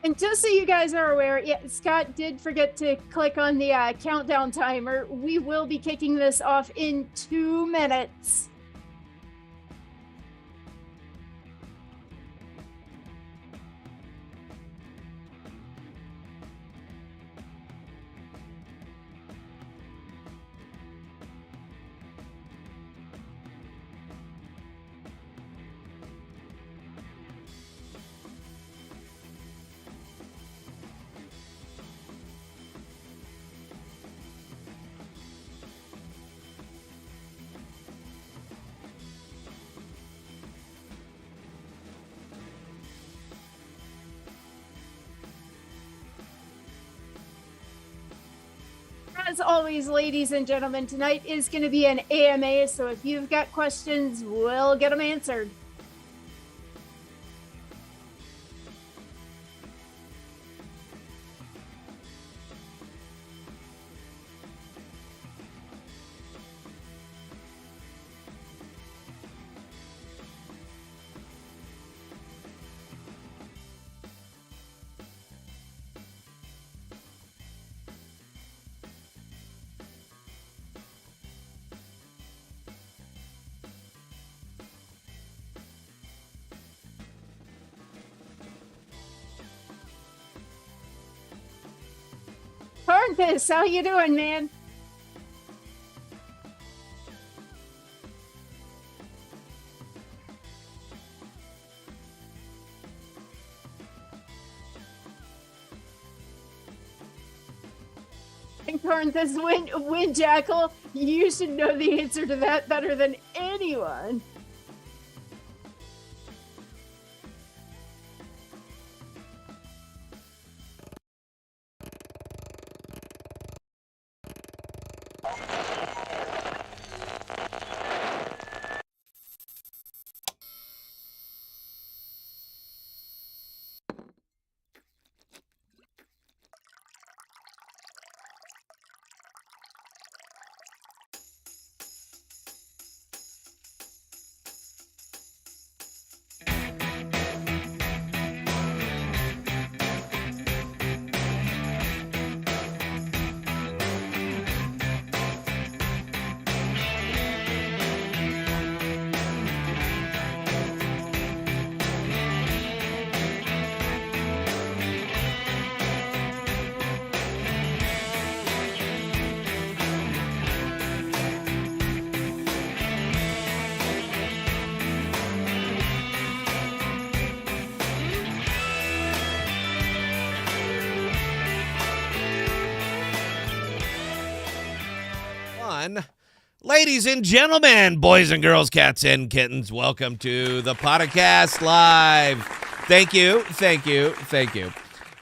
And just so you guys are aware, yeah, Scott did forget to click on the countdown timer. We will be kicking this off in 2 minutes. As always, ladies and gentlemen, tonight is going to be an AMA, so if you've got questions, we'll get them answered. Harness, how you doing, man? And Harness, win, Jackal. You should know the answer to that better than anyone. Ladies and gentlemen, boys and girls, cats and kittens, welcome to the Podcast Live. Thank you.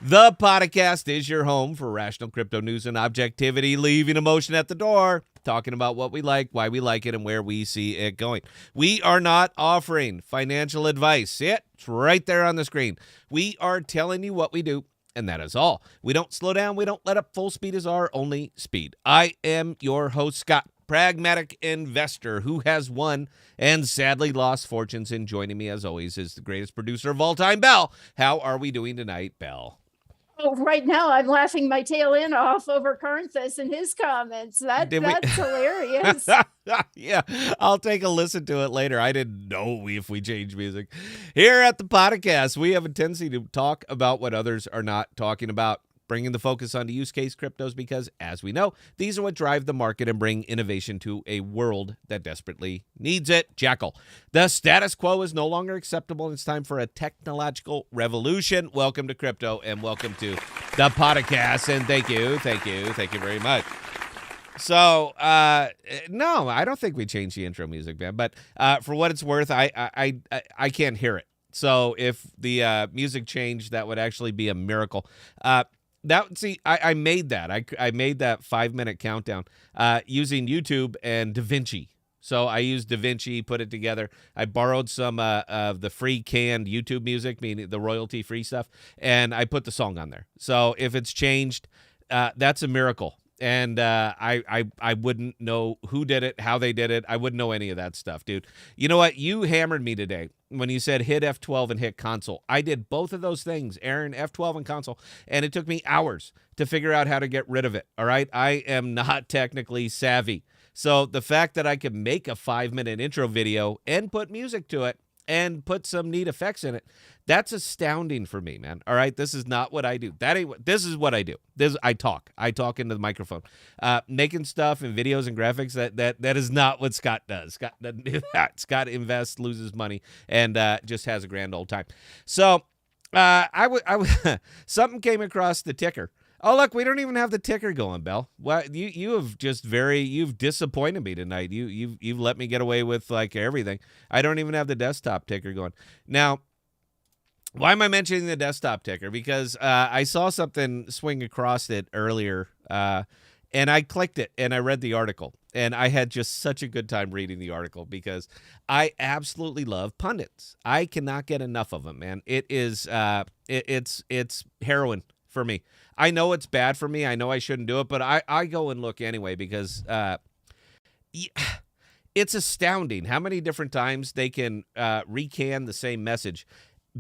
The Podcast is your home for rational crypto news and objectivity, leaving emotion at the door, talking about what we like, why we like it, and where we see it going. We are not offering financial advice. It's right there on the screen. We are telling you what we do, and that is all. We don't slow down. We don't let up. Full speed is our only speed. I am your host, Scott, pragmatic investor who has won and sadly lost fortunes. And joining me, as always, is the greatest producer of all time, Belle. How are we doing tonight, Belle? Oh, right now I'm laughing my tail end off over Carnthus and his comments. That's hilarious. Yeah, I'll take a listen to it later. I didn't know if we changed music. Here at the podcast, we have a tendency to talk about what others are not talking about, bringing the focus onto use case cryptos because, as we know, these are what drive the market and bring innovation to a world that desperately needs it. Jackal, the status quo is no longer acceptable, and it's time for a technological revolution. Welcome to crypto, and welcome to the podcast, and thank you very much. So, no, I don't think we changed the intro music, man. But for what it's worth, I can't hear it. So if the music changed, that would actually be a miracle. I made that. I made that 5-minute countdown using YouTube and DaVinci. So I used DaVinci, put it together. I borrowed some of the free canned YouTube music, meaning the royalty-free stuff, and I put the song on there. So if it's changed, that's a miracle. And I wouldn't know who did it, how they did it. I wouldn't know any of that stuff, dude. You know what? You hammered me today when you said hit F12 and hit console. I did both of those things, Aaron, F12 and console, and it took me hours to figure out how to get rid of it, all right? I am not technically savvy. So the fact that I could make a 5-minute intro video and put music to it and put some neat effects in it, that's astounding for me, man. All right, this is not what I do. This is what I do. I talk into the microphone, making stuff and videos and graphics. That is not what Scott does. Scott doesn't do that. Scott invests, loses money, and just has a grand old time. So something came across the ticker. Oh, look, we don't even have the ticker going, Belle. Well, you have you've disappointed me tonight. You've let me get away with like everything. I don't even have the desktop ticker going. Now, why am I mentioning the desktop ticker? Because I saw something swing across it earlier, and I clicked it, and I read the article. And I had just such a good time reading the article because I absolutely love pundits. I cannot get enough of them, man. It is it's heroin for me. I know it's bad for me. I know I shouldn't do it, but I go and look anyway because it's astounding how many different times they can recan the same message,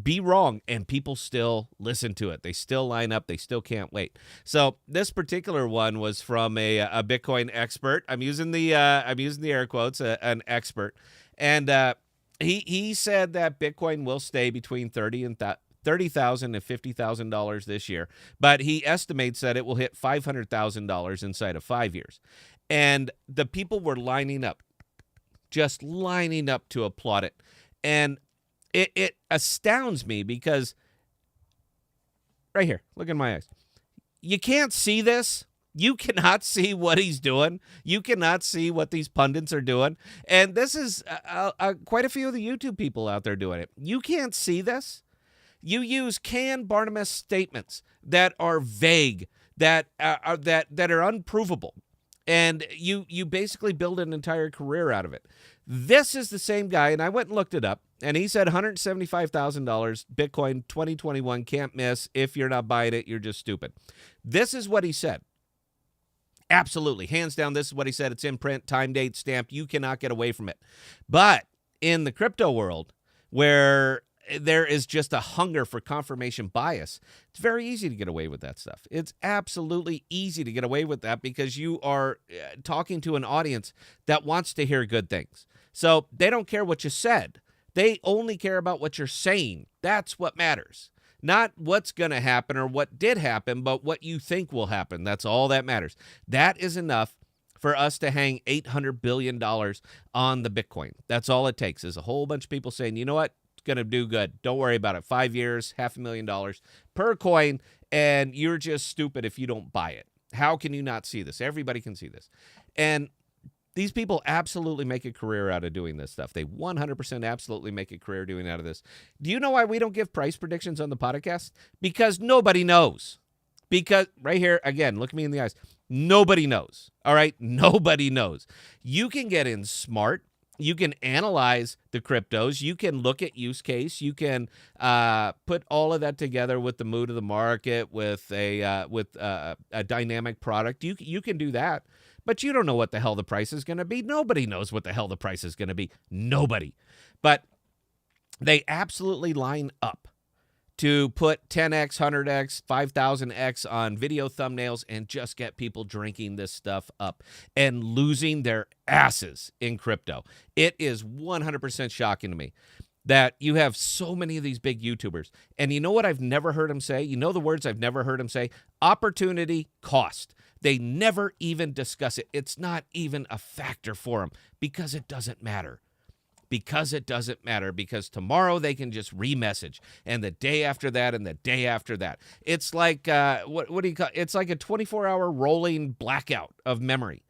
be wrong, and people still listen to it. They still line up. They still can't wait. So this particular one was from a Bitcoin expert. I'm using the air quotes, an expert, and he said that Bitcoin will stay between $30,000 and $50,000 this year, but he estimates that it will hit $500,000 inside of 5 years. And the people were lining up, just lining up to applaud it. And it astounds me because right here, look in my eyes. You can't see this. You cannot see what he's doing. You cannot see what these pundits are doing. And this is quite a few of the YouTube people out there doing it. You can't see this. You use canned Barnabas statements that are vague, that are unprovable, and you basically build an entire career out of it. This is the same guy, and I went and looked it up, and he said $175,000 Bitcoin 2021 can't miss. If you're not buying it, you're just stupid. This is what he said. Absolutely, hands down, this is what he said. It's in print, time, date, stamped. You cannot get away from it. But in the crypto world, where there is just a hunger for confirmation bias, it's very easy to get away with that stuff. It's absolutely easy to get away with that because you are talking to an audience that wants to hear good things. So they don't care what you said. They only care about what you're saying. That's what matters. Not what's going to happen or what did happen, but what you think will happen. That's all that matters. That is enough for us to hang $800 billion on the Bitcoin. That's all it takes is a whole bunch of people saying, you know what? Going to do good. Don't worry about it. 5 years, $500,000 per coin, and you're just stupid if you don't buy it. How can you not see this? Everybody can see this. And these people absolutely make a career out of doing this stuff. They 100% absolutely make a career doing out of this. Do you know why we don't give price predictions on the podcast? Because nobody knows. Because right here, again, look me in the eyes. Nobody knows. All right? Nobody knows. You can get in smart. You can analyze the cryptos. You can look at use case. You can put all of that together with the mood of the market, with a dynamic product. You can do that, but you don't know what the hell the price is going to be. Nobody knows what the hell the price is going to be. Nobody. But they absolutely line up to put 10x, 100x, 5,000x on video thumbnails and just get people drinking this stuff up and losing their asses in crypto. It is 100% shocking to me that you have so many of these big YouTubers. And you know what I've never heard them say? You know the words I've never heard them say? Opportunity cost. They never even discuss it. It's not even a factor for them because it doesn't matter. Because it doesn't matter, because tomorrow they can just remessage, and the day after that, and the day after that. It's like, what do you call it? It's like a 24-hour rolling blackout of memory.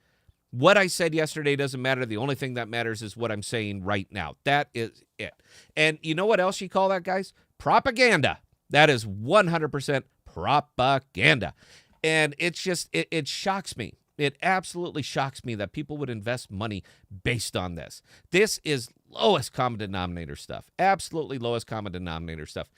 What I said yesterday doesn't matter. The only thing that matters is what I'm saying right now. That is it. And you know what else you call that, guys? Propaganda. That is 100% propaganda. And it's just, it shocks me. It absolutely shocks me that people would invest money based on this. This is lowest common denominator stuff. Absolutely lowest common denominator stuff.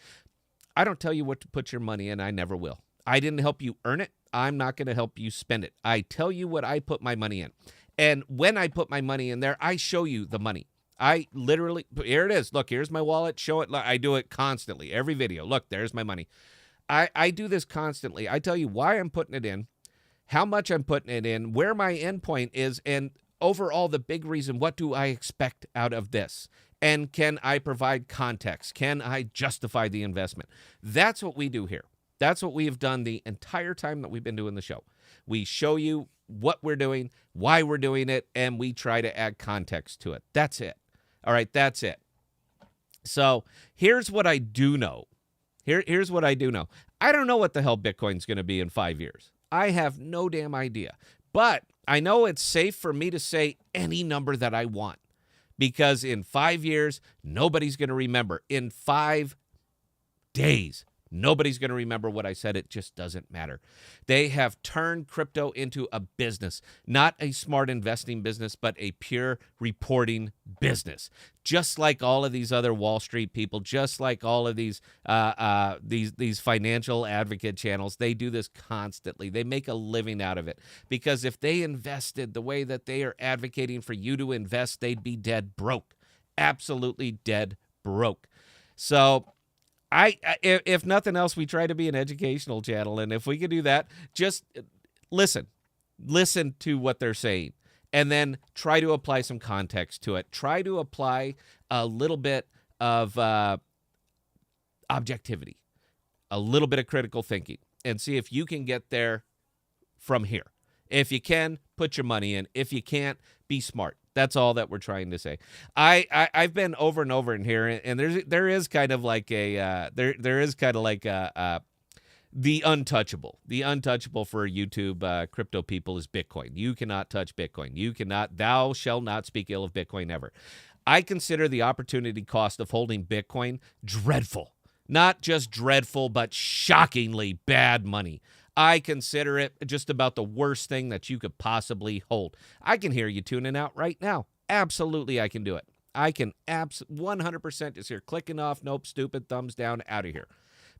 I don't tell you what to put your money in. I never will. I didn't help you earn it. I'm not going to help you spend it. I tell you what I put my money in. And when I put my money in there, I show you the money. I literally, here it is. Look, here's my wallet. Show it. I do it constantly. Every video. Look, there's my money. I do this constantly. I tell you why I'm putting it in, how much I'm putting it in, where my endpoint is, and overall the big reason, what do I expect out of this? And can I provide context? Can I justify the investment? That's what we do here. That's what we have done the entire time that we've been doing the show. We show you what we're doing, why we're doing it, and we try to add context to it. That's it. All right, that's it. So here's what I do know. Here's what I do know. I don't know what the hell Bitcoin's going to be in 5 years. I have no damn idea. But I know it's safe for me to say any number that I want. Because in 5 years, nobody's going to remember. In 5 days, nobody's going to remember what I said. It just doesn't matter. They have turned crypto into a business, not a smart investing business, but a pure reporting business. Just like all of these other Wall Street people, just like all of these financial advocate channels, they do this constantly. They make a living out of it because if they invested the way that they are advocating for you to invest, they'd be dead broke, absolutely dead broke. So if nothing else, we try to be an educational channel. And if we can do that, just listen to what they're saying and then try to apply some context to it. Try to apply a little bit of objectivity, a little bit of critical thinking, and see if you can get there from here. If you can, put your money in. If you can't, be smart. That's all that we're trying to say. I've been over and over in here, and there is kind of like the untouchable. The untouchable for YouTube crypto people is Bitcoin. You cannot touch Bitcoin. Thou shalt not speak ill of Bitcoin ever. I consider the opportunity cost of holding Bitcoin dreadful. Not just dreadful, but shockingly bad money. I consider it just about the worst thing that you could possibly hold. I can hear you tuning out right now. Absolutely, I can do it. I can 100% just hear clicking off, nope, stupid, thumbs down, out of here.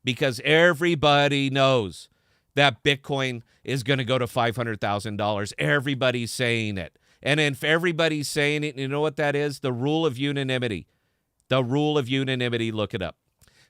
Because everybody knows that Bitcoin is going to go to $500,000. Everybody's saying it. And if everybody's saying it, you know what that is? The rule of unanimity. The rule of unanimity, look it up.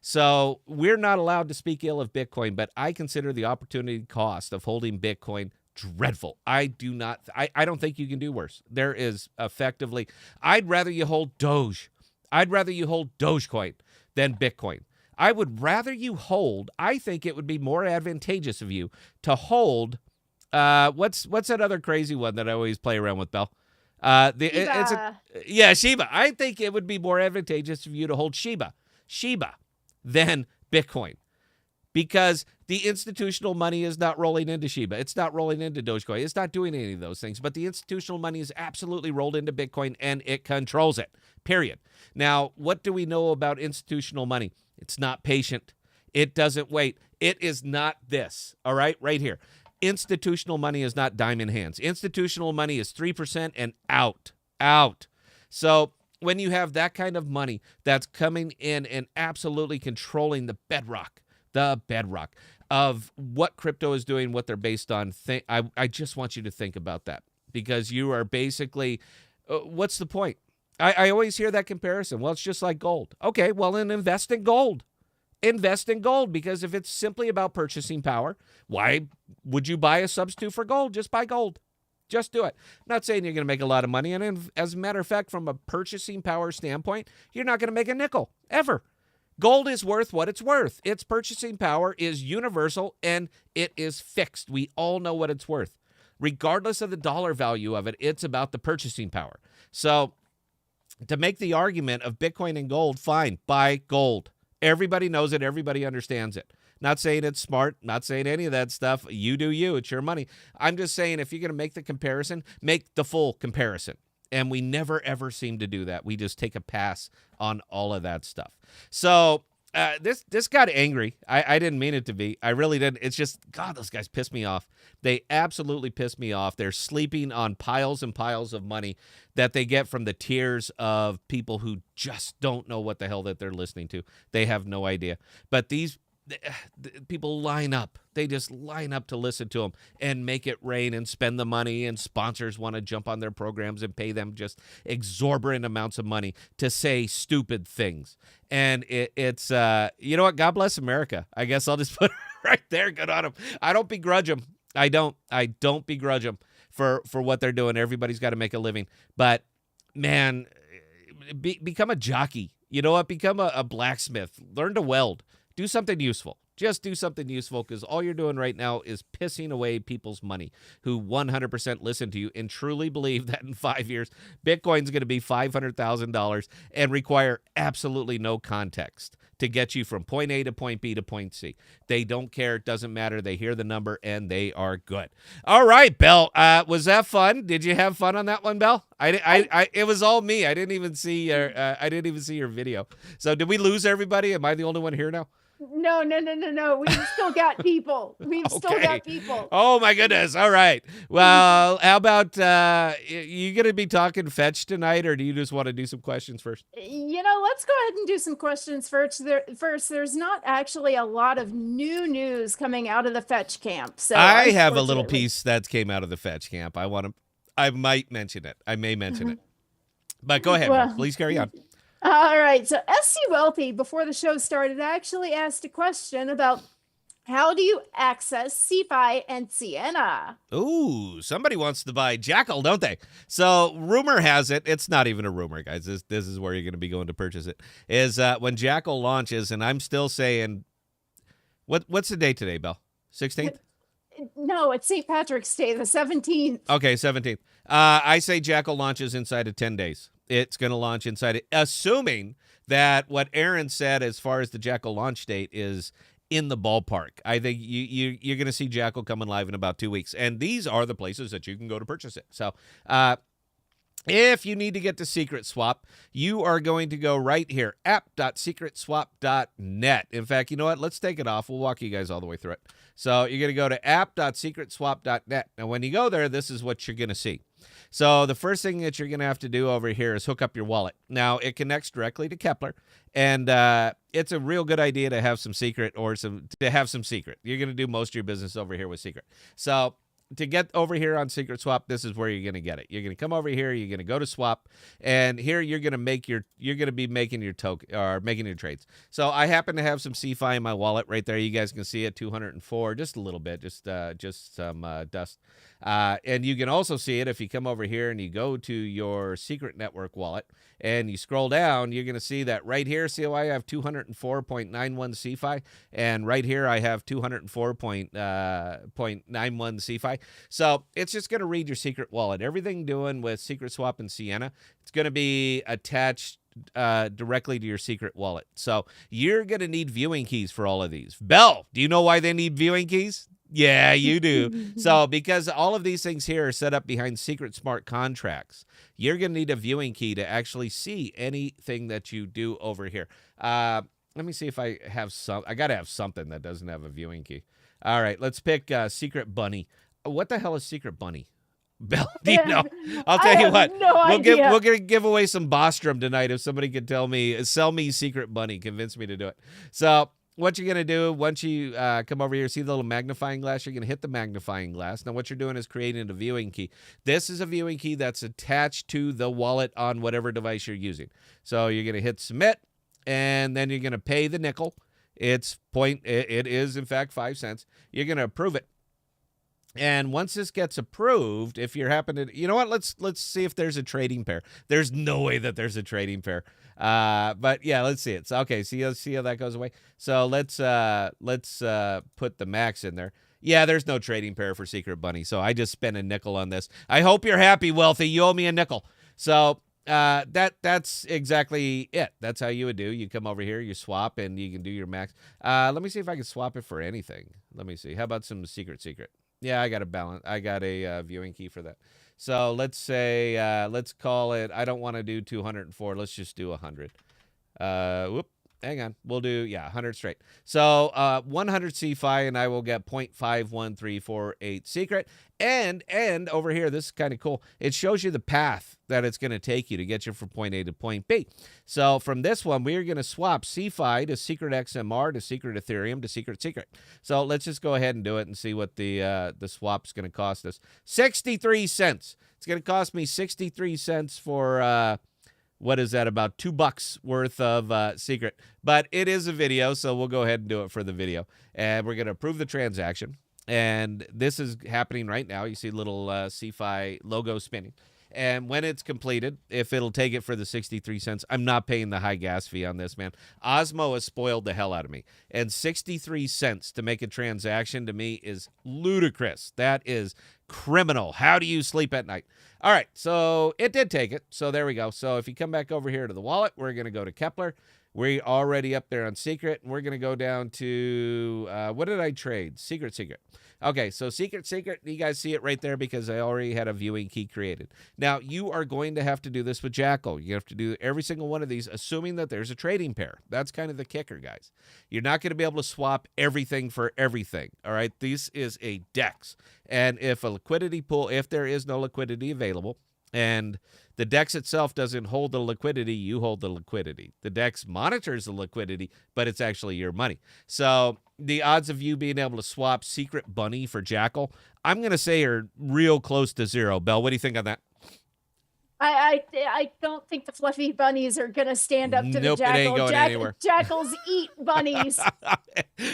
So we're not allowed to speak ill of Bitcoin, but I consider the opportunity cost of holding Bitcoin dreadful. I don't think you can do worse. There is effectively, I'd rather you hold Doge. I'd rather you hold Dogecoin than Bitcoin. I would rather you hold, I think it would be more advantageous of you to hold, what's that other crazy one that I always play around with, Belle? Shiba. Shiba. I think it would be more advantageous of you to hold Shiba than Bitcoin, because the institutional money is not rolling into Shiba. It's not rolling into Dogecoin. It's not doing any of those things, but the institutional money is absolutely rolled into Bitcoin and it controls it, period. Now, what do we know about institutional money? It's not patient. It doesn't wait. It is not this, all right, right here. Institutional money is not diamond hands. Institutional money is 3% and out. So when you have that kind of money that's coming in and absolutely controlling the bedrock of what crypto is doing, what they're based on, I just want you to think about that, because you are basically, what's the point? I always hear that comparison. Well, it's just like gold. Okay, well, then invest in gold. Invest in gold, because if it's simply about purchasing power, why would you buy a substitute for gold? Just buy gold. Just do it. I'm not saying you're going to make a lot of money. And as a matter of fact, from a purchasing power standpoint, you're not going to make a nickel, ever. Gold is worth what it's worth. Its purchasing power is universal and it is fixed. We all know what it's worth. Regardless of the dollar value of it, it's about the purchasing power. So to make the argument of Bitcoin and gold, fine, buy gold. Everybody knows it. Everybody understands it. Not saying it's smart, not saying any of that stuff. You do you. It's your money. I'm just saying, if you're going to make the comparison, make the full comparison. And we never, ever seem to do that. We just take a pass on all of that stuff. So this got angry. I didn't mean it to be. I really didn't. It's just, God, those guys piss me off. They absolutely piss me off. They're sleeping on piles and piles of money that they get from the tears of people who just don't know what the hell that they're listening to. They have no idea. But these people line up. They just line up to listen to them and make it rain and spend the money, and sponsors want to jump on their programs and pay them just exorbitant amounts of money to say stupid things. And it's you know what? God bless America. I guess I'll just put it right there. Good on them. I don't begrudge them. I don't begrudge them for what they're doing. Everybody's got to make a living. But, man, become a jockey. You know what? Become a blacksmith. Learn to weld. Do something useful. Just do something useful, because all you're doing right now is pissing away people's money who 100% listen to you and truly believe that in 5 years, Bitcoin's going to be $500,000 and require absolutely no context to get you from point A to point B to point C. They don't care. It doesn't matter. They hear the number and they are good. All right, Belle. Was that fun? Did you have fun on that one, Belle? It was all me. I didn't even see your video. So did we lose everybody? Am I the only one here now? No. We've still got people. Still got people. Oh, my goodness. All right. Well, how about you going to be talking fetch tonight, or do you just want to do some questions first? Let's go ahead and do some questions first. There's not actually a lot of new news coming out of the fetch camp. So I have a little piece that came out of the fetch camp. I might mention it. I may mention it. But go ahead, Belle. Please carry on. All right. So SC Wealthy, before the show started, actually asked a question about how do you access CeFi and Sienna? Ooh, somebody wants to buy Jackal, don't they? So rumor has it, it's not even a rumor, guys. This is where you're going to be going to purchase it, is when Jackal launches, and I'm still saying, what's the date today, Belle? 16th? No, it's St. Patrick's Day, the 17th. Okay, 17th. I say Jackal launches inside of 10 days. It's going to launch inside it, assuming that what Aaron said as far as the Jackal launch date is in the ballpark. I think you're going to see Jackal coming live in about 2 weeks. And these are the places that you can go to purchase it. So if you need to get to Secret Swap, you are going to go right here, app.secretswap.net. In fact, you know what? Let's take it off. We'll walk you guys all the way through it. So you're going to go to app.secretswap.net. Now, when you go there, this is what you're going to see. So the first thing that you're going to have to do over here is hook up your wallet. Now, it connects directly to Kepler, and it's a real good idea to have some secret You're going to do most of your business over here with secret. So to get over here on Secret Swap, this is where you're going to get it. You're going to come over here, you're going to go to swap, and here you're going to be making your token or making your trades. So I happen to have some CeFi in my wallet right there. You guys can see it, 204, just a little bit, just some dust. And you can also see it if you come over here and you go to your secret network wallet and you scroll down, you're going to see that right here. See how I have 204.91 CeFi, and right here I have 204.91 CeFi. So it's just going to read your secret wallet. Everything doing with Secret Swap and Sienna, it's going to be attached directly to your secret wallet. So you're going to need viewing keys for all of these. Belle, do you know why they need viewing keys? Yeah, you do. So because all of these things here are set up behind secret smart contracts, you're going to need a viewing key to actually see anything that you do over here. Let me see if I have some. I got to have something that doesn't have a viewing key. All right, let's pick Secret Bunny. What the hell is Secret Bunny? Belle, do you know? I'll tell you what. No idea. We're going to give away some Bostrom tonight if somebody could sell me Secret Bunny, convince me to do it. So what you're going to do once you come over here, see the little magnifying glass, you're going to hit the magnifying glass. Now, what you're doing is creating a viewing key. This is a viewing key that's attached to the wallet on whatever device you're using. So you're going to hit submit, and then you're going to pay the nickel. It is, in fact, 5 cents. You're going to approve it. And once this gets approved, if you're you know what? Let's see if there's a trading pair. There's no way that there's a trading pair. But yeah, let's see it. So, okay, see how that goes away. So let's put the max in there. Yeah, there's no trading pair for Secret Bunny. So I just spent a nickel on this. I hope you're happy, Wealthy. You owe me a nickel. So that's exactly it. That's how you would do. You come over here, you swap, and you can do your max. Let me see if I can swap it for anything. Let me see. How about some secret? Yeah, I got a balance. I got a viewing key for that. So let's say, let's call it, I don't want to do 204. Let's just do 100. Whoop. hang on. We'll do, 100 straight. So 100 CFI, and I will get 0.51348 secret. And over here, this is kind of cool. It shows you the path that it's going to take you to get you from point A to point B. So from this one, we're going to swap CFI to secret XMR to secret Ethereum to secret secret. So let's just go ahead and do it and see what the swap's going to cost us. 63 cents. It's going to cost me 63 cents for what is that, about $2 worth of secret. But it is a video, so we'll go ahead and do it for the video. And we're going to approve the transaction. And this is happening right now. You see little CFI logo spinning. And when it's completed, if it'll take it for the 63 cents, I'm not paying the high gas fee on this, man. Osmo has spoiled the hell out of me. And 63 cents to make a transaction to me is ludicrous. That is criminal. How do you sleep at night? All right, so it did take it. So there we go. So if you come back over here to the wallet, we're going to go to Kepler. We're already up there on secret, and we're going to go down to, what did I trade? Secret. Okay, so secret. You guys see it right there because I already had a viewing key created. Now, you are going to have to do this with Jackal. You have to do every single one of these, assuming that there's a trading pair. That's kind of the kicker, guys. You're not going to be able to swap everything for everything, all right? This is a DEX. And if a liquidity pool, if there is no liquidity available, and the DEX itself doesn't hold the liquidity, you hold the liquidity. The DEX monitors the liquidity, but it's actually your money. So the odds of you being able to swap Secret Bunny for Jackal, I'm going to say are real close to zero. Belle, what do you think on that? I don't think the fluffy bunnies are gonna stand up to Nope, the jackal. it ain't going anywhere. Jackals eat bunnies.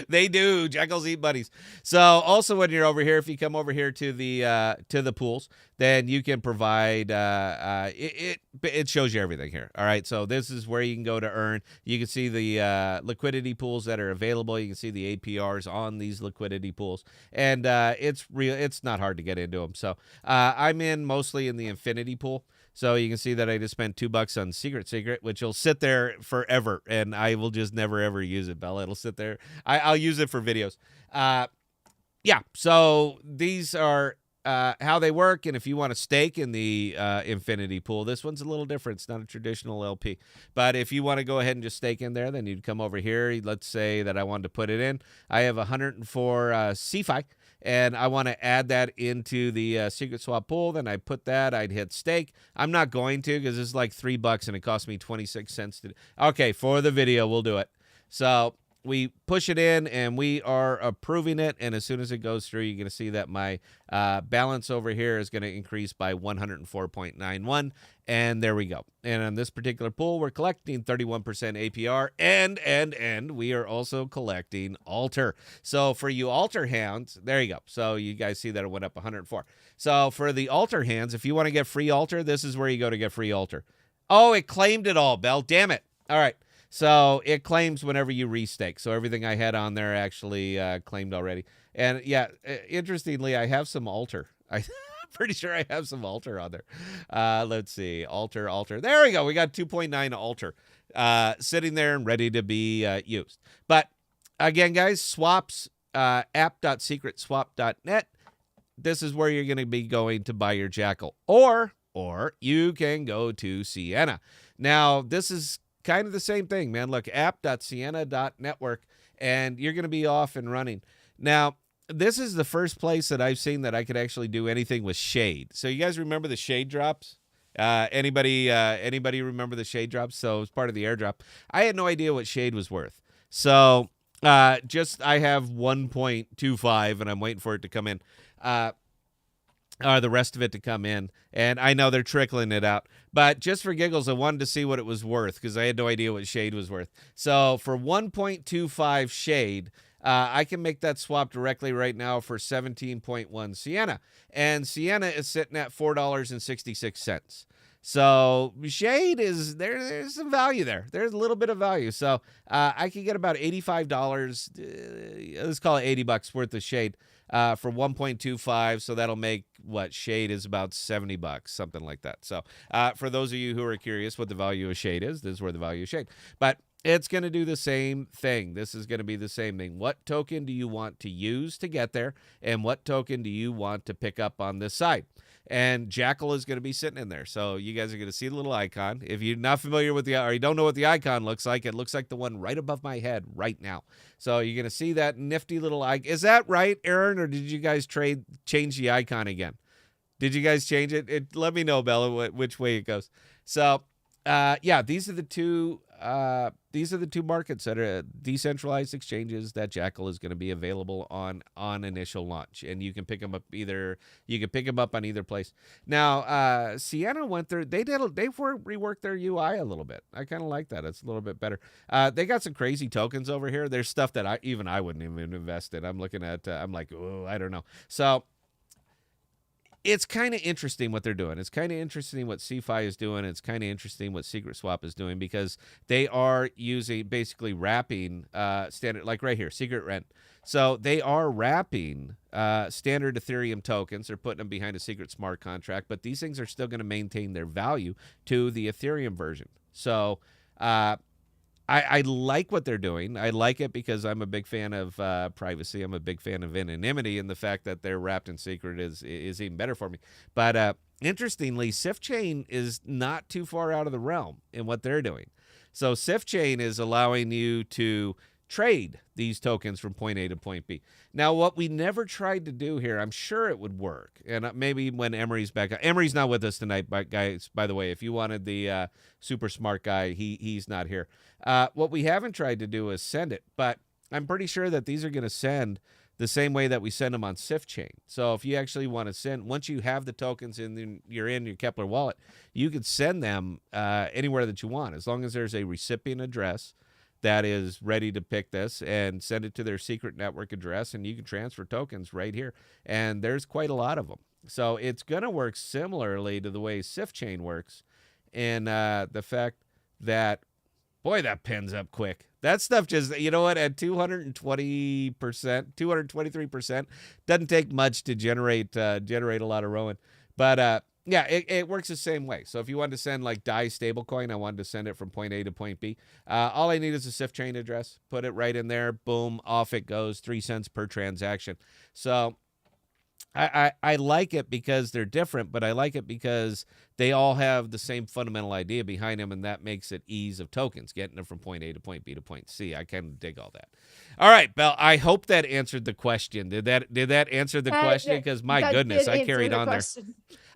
They do. Jackals eat bunnies. So also when you're over here, if you come over here to the pools, then you can provide it shows you everything here. All right. So this is where you can go to earn. You can see the liquidity pools that are available. You can see the APRs on these liquidity pools, and it's not hard to get into them. So I'm mostly in the infinity pool. So you can see that I just spent $2 on Secret, which will sit there forever, and I will just never, ever use it, Bella. It'll sit there. I'll use it for videos. Yeah, so these are how they work, and if you want to stake in the infinity pool, this one's a little different. It's not a traditional LP. But if you want to go ahead and just stake in there, then you'd come over here. Let's say that I wanted to put it in. I have 104 CFI. And I want to add that into the secret swap pool. Then I put that. I'd hit stake. I'm not going to because it's like $3 and it cost me 26 cents to do. Okay, for the video, we'll do it. So we push it in and we are approving it. And as soon as it goes through, you're going to see that my balance over here is going to increase by 104.91. And there we go. And on this particular pool, we're collecting 31% APR, and we are also collecting altar. So for you altar hands, there you go. So you guys see that it went up 104. So for the altar hands, if you want to get free altar, this is where you go to get free altar. Oh, it claimed it all, Belle. Damn it. All right. So it claims whenever you restake. So everything I had on there actually claimed already. And yeah, interestingly, I have some altar. I'm pretty sure I have some altar on there. Let's see. Altar. There we go. We got 2.9 altar sitting there and ready to be used. But again, guys, swaps, app.secretswap.net. This is where you're going to be going to buy your Jackal. Or you can go to Sienna. Now, this is kind of the same thing, man. Look, app.sienna.network, and you're going to be off and running. Now, this is the first place that I've seen that I could actually do anything with shade. So you guys remember the shade drops? Anybody remember the shade drops? So it was part of the airdrop. I had no idea what shade was worth. So I have 1.25 and I'm waiting for it to come in. Or the rest of it to come in. And I know they're trickling it out. But just for giggles, I wanted to see what it was worth because I had no idea what shade was worth. So for 1.25 shade, I can make that swap directly right now for 17.1 Sienna. And Sienna is sitting at $4.66. So shade is there's some value there. There's a little bit of value. So I could get about $85. Let's call it $80 worth of shade for 1.25. So that'll make what shade is about $70, something like that. So for those of you who are curious what the value of shade is, this is where the value of shade. But it's going to do the same thing. This is going to be the same thing. What token do you want to use to get there? And what token do you want to pick up on this side? and Jackal is going to be sitting in there. So you guys are going to see the little icon. If you're not familiar with or you don't know what the icon looks like, it looks like the one right above my head right now. So you're going to see that nifty little icon. Is that right, Aaron, or did you guys change the icon again? Did you guys change it? Let me know, Bella, which way it goes. So, yeah, these are the two. These are the two markets that are decentralized exchanges that Jackal is going to be available on initial launch, and you can pick them up either. You can pick them up on either place. Now, Sienna went through. They reworked their UI a little bit. I kind of like that. It's a little bit better. They got some crazy tokens over here. There's stuff that I wouldn't even invest in. I'm looking at. I'm like, oh, I don't know. So. It's kind of interesting what they're doing. It's kind of interesting what CeFi is doing. It's kind of interesting what Secret Swap is doing because they are basically wrapping standard, like right here, Secret Rent. So they are wrapping standard Ethereum tokens. They're putting them behind a secret smart contract, but these things are still going to maintain their value to the Ethereum version. So I like what they're doing. I like it because I'm a big fan of privacy. I'm a big fan of anonymity, and the fact that they're wrapped in secret is even better for me. But interestingly, SiftChain is not too far out of the realm in what they're doing. So SiftChain is allowing you to trade these tokens from point A to point B. Now, what we never tried to do here, I'm sure it would work, and maybe when Emery's back. Emery's not with us tonight, but guys, by the way, if you wanted the super smart guy, he's not here. What we haven't tried to do is send it, but I'm pretty sure that these are going to send the same way that we send them on SiftChain. So if you actually want to send, once you have the tokens and you're in your Kepler wallet, you can send them anywhere that you want, as long as there's a recipient address that is ready to pick this and send it to their secret network address, and you can transfer tokens right here. And there's quite a lot of them. So it's going to work similarly to the way SiftChain works, and the fact that, boy, that pins up quick. That stuff just, you know what, at 220%, 223%, doesn't take much to generate a lot of Rowan. But yeah, it works the same way. So if you wanted to send like DAI stablecoin, I wanted to send it from point A to point B. All I need is a SiftChain address. Put it right in there. Boom, off it goes. 3 cents per transaction. So I like it because they're different, but I like it because they all have the same fundamental idea behind them, and that makes it ease of tokens, getting them from point A to point B to point C. I kind of dig all that. All right, Belle, I hope that answered the question. Did that answer the question? Because my goodness, I carried on there.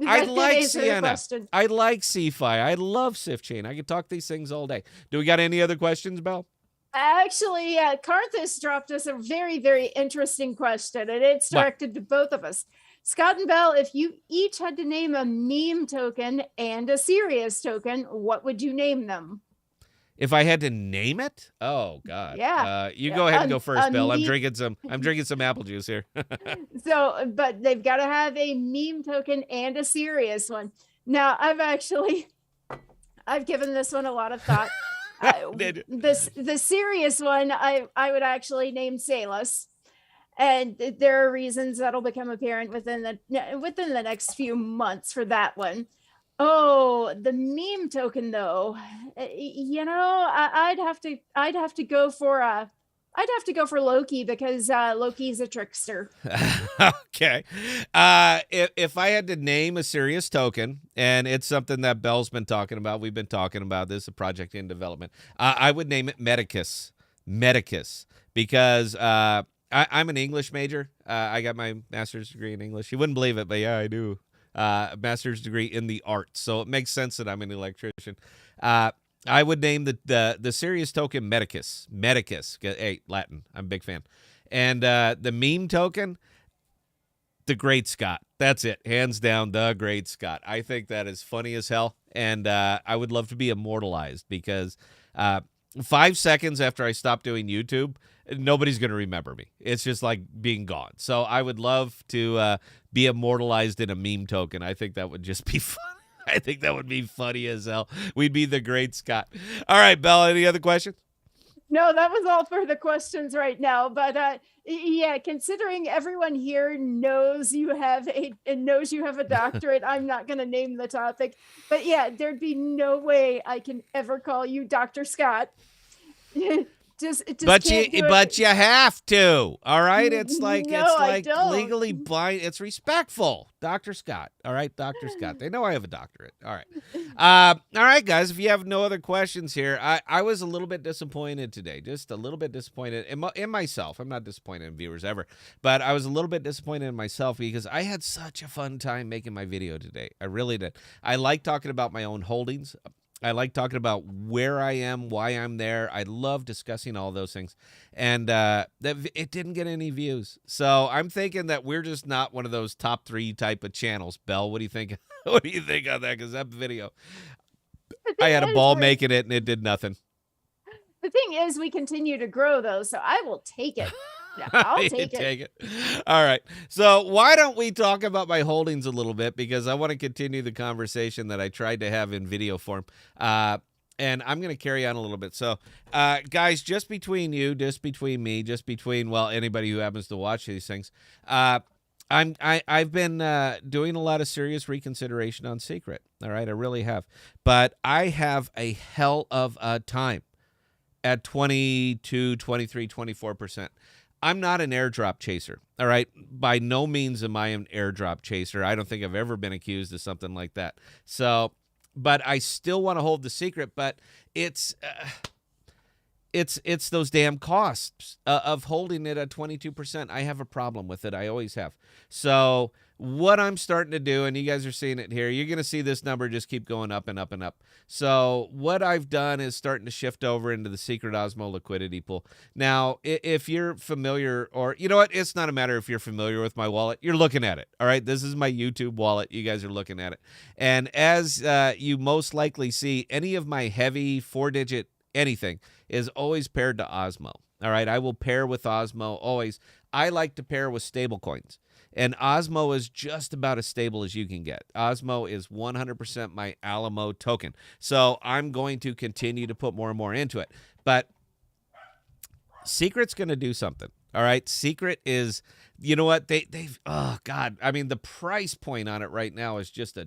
I like Sienna. I like CeFi. I love SiftChain. I could talk these things all day. Do we got any other questions, Belle? Actually, Karthus dropped us a very, very interesting question, and it's directed to both of us. Scott and Belle, if you each had to name a meme token and a serious token, what would you name them? If I had to name it? Oh God. Yeah. You go ahead and go first, Belle. I'm drinking some apple juice here. So, but they've got to have a meme token and a serious one. Now, I've given this one a lot of thought. The serious one, I would actually name Salus, and there are reasons that'll become apparent within the next few months for that one. Oh, the meme token though, I'd have to go for Loki, because Loki's a trickster. Okay. If I had to name a serious token, and it's something that Belle's been talking about, we've been talking about this, a project in development, I would name it Medicus. Medicus. Because I'm an English major. I got my master's degree in English. You wouldn't believe it, but yeah, I do. Master's degree in the arts. So it makes sense that I'm an electrician. I would name the serious token Medicus. Medicus. Hey, Latin. I'm a big fan. And the meme token, the Great Scott. That's it. Hands down, the Great Scott. I think that is funny as hell. And I would love to be immortalized, because 5 seconds after I stop doing YouTube, nobody's going to remember me. It's just like being gone. So I would love to be immortalized in a meme token. I think that would just be fun. I think that would be funny as hell. We'd be the Great Scott. All right, Belle, any other questions? No, that was all for the questions right now. But yeah, considering everyone here knows you have a doctorate, I'm not going to name the topic. But yeah, there'd be no way I can ever call you Dr. Scott. just can't do but it. you have to. All right, No, I don't. legally blind. It's respectful, Dr. Scott. All right, Dr. Scott. They know I have a doctorate. All right, all right, guys. If you have no other questions here, I was a little bit disappointed today. Just a little bit disappointed in myself. I'm not disappointed in viewers ever, but I was a little bit disappointed in myself because I had such a fun time making my video today. I really did. I like talking about my own holdings. I like talking about where I am, why I'm there. I love discussing all those things. And it didn't get any views. So I'm thinking that we're just not one of those top 3 type of channels. Belle, what do you think? What do you think on that? Because that video, The I thing had a is, ball making it and it did nothing. the thing is, we continue to grow though, so I will take it. Yeah, I'll take it. All right. So why don't we talk about my holdings a little bit, because I want to continue the conversation that I tried to have in video form. And I'm going to carry on a little bit. So, guys, just between you, just between me, just between, well, anybody who happens to watch these things, I've been doing a lot of serious reconsideration on Secret. All right, I really have. But I have a hell of a time at 22, 23, 24%. I'm not an airdrop chaser, all right? By no means am I an airdrop chaser. I don't think I've ever been accused of something like that. So, but I still want to hold the secret, but it's those damn costs of holding it at 22%. I have a problem with it. I always have. So what I'm starting to do, and you guys are seeing it here, you're going to see this number just keep going up and up and up. So what I've done is starting to shift over into the Secret Osmo liquidity pool. Now, if you're familiar, or you know what, it's not a matter if you're familiar with my wallet. You're looking at it, all right? This is my YouTube wallet. You guys are looking at it. And as you most likely see, any of my heavy 4-digit anything is always paired to Osmo. All right, I will pair with Osmo always. I like to pair with stable coins, and Osmo is just about as stable as you can get. Osmo is 100% my Alamo token, so I'm going to continue to put more and more into it. But Secret's going to do something. All right, Secret is, you know what, they've oh god, I mean the price point on it right now is just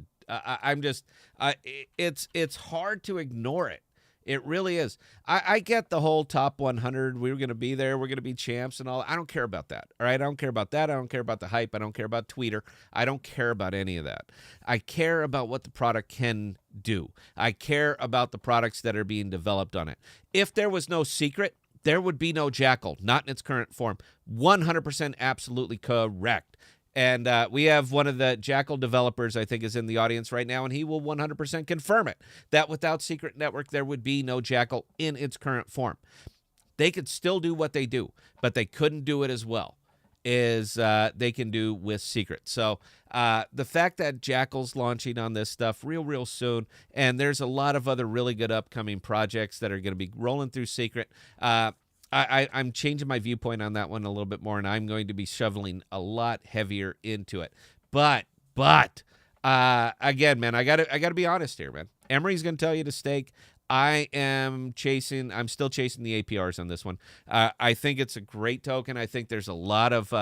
it's hard to ignore it. It really is. I get the whole top 100. We were going to be there. We're going to be champs and all. I don't care about that. All right. I don't care about that. I don't care about the hype. I don't care about Twitter. I don't care about any of that. I care about what the product can do. I care about the products that are being developed on it. If there was no Secret, there would be no Jackal, not in its current form. 100% absolutely correct. And we have one of the Jackal developers, I think, is in the audience right now, and he will 100% confirm it, that without Secret Network, there would be no Jackal in its current form. They could still do what they do, but they couldn't do it as well as they can do with Secret. So the fact that Jackal's launching on this stuff real soon, and there's a lot of other really good upcoming projects that are going to be rolling through Secret, I'm changing my viewpoint on that one a little bit more, and I'm going to be shoveling a lot heavier into it. But again, man, I gotta be honest here, man. Emery's going to tell you to stake. I'm still chasing the APRs on this one. I think it's a great token. I think there's a lot of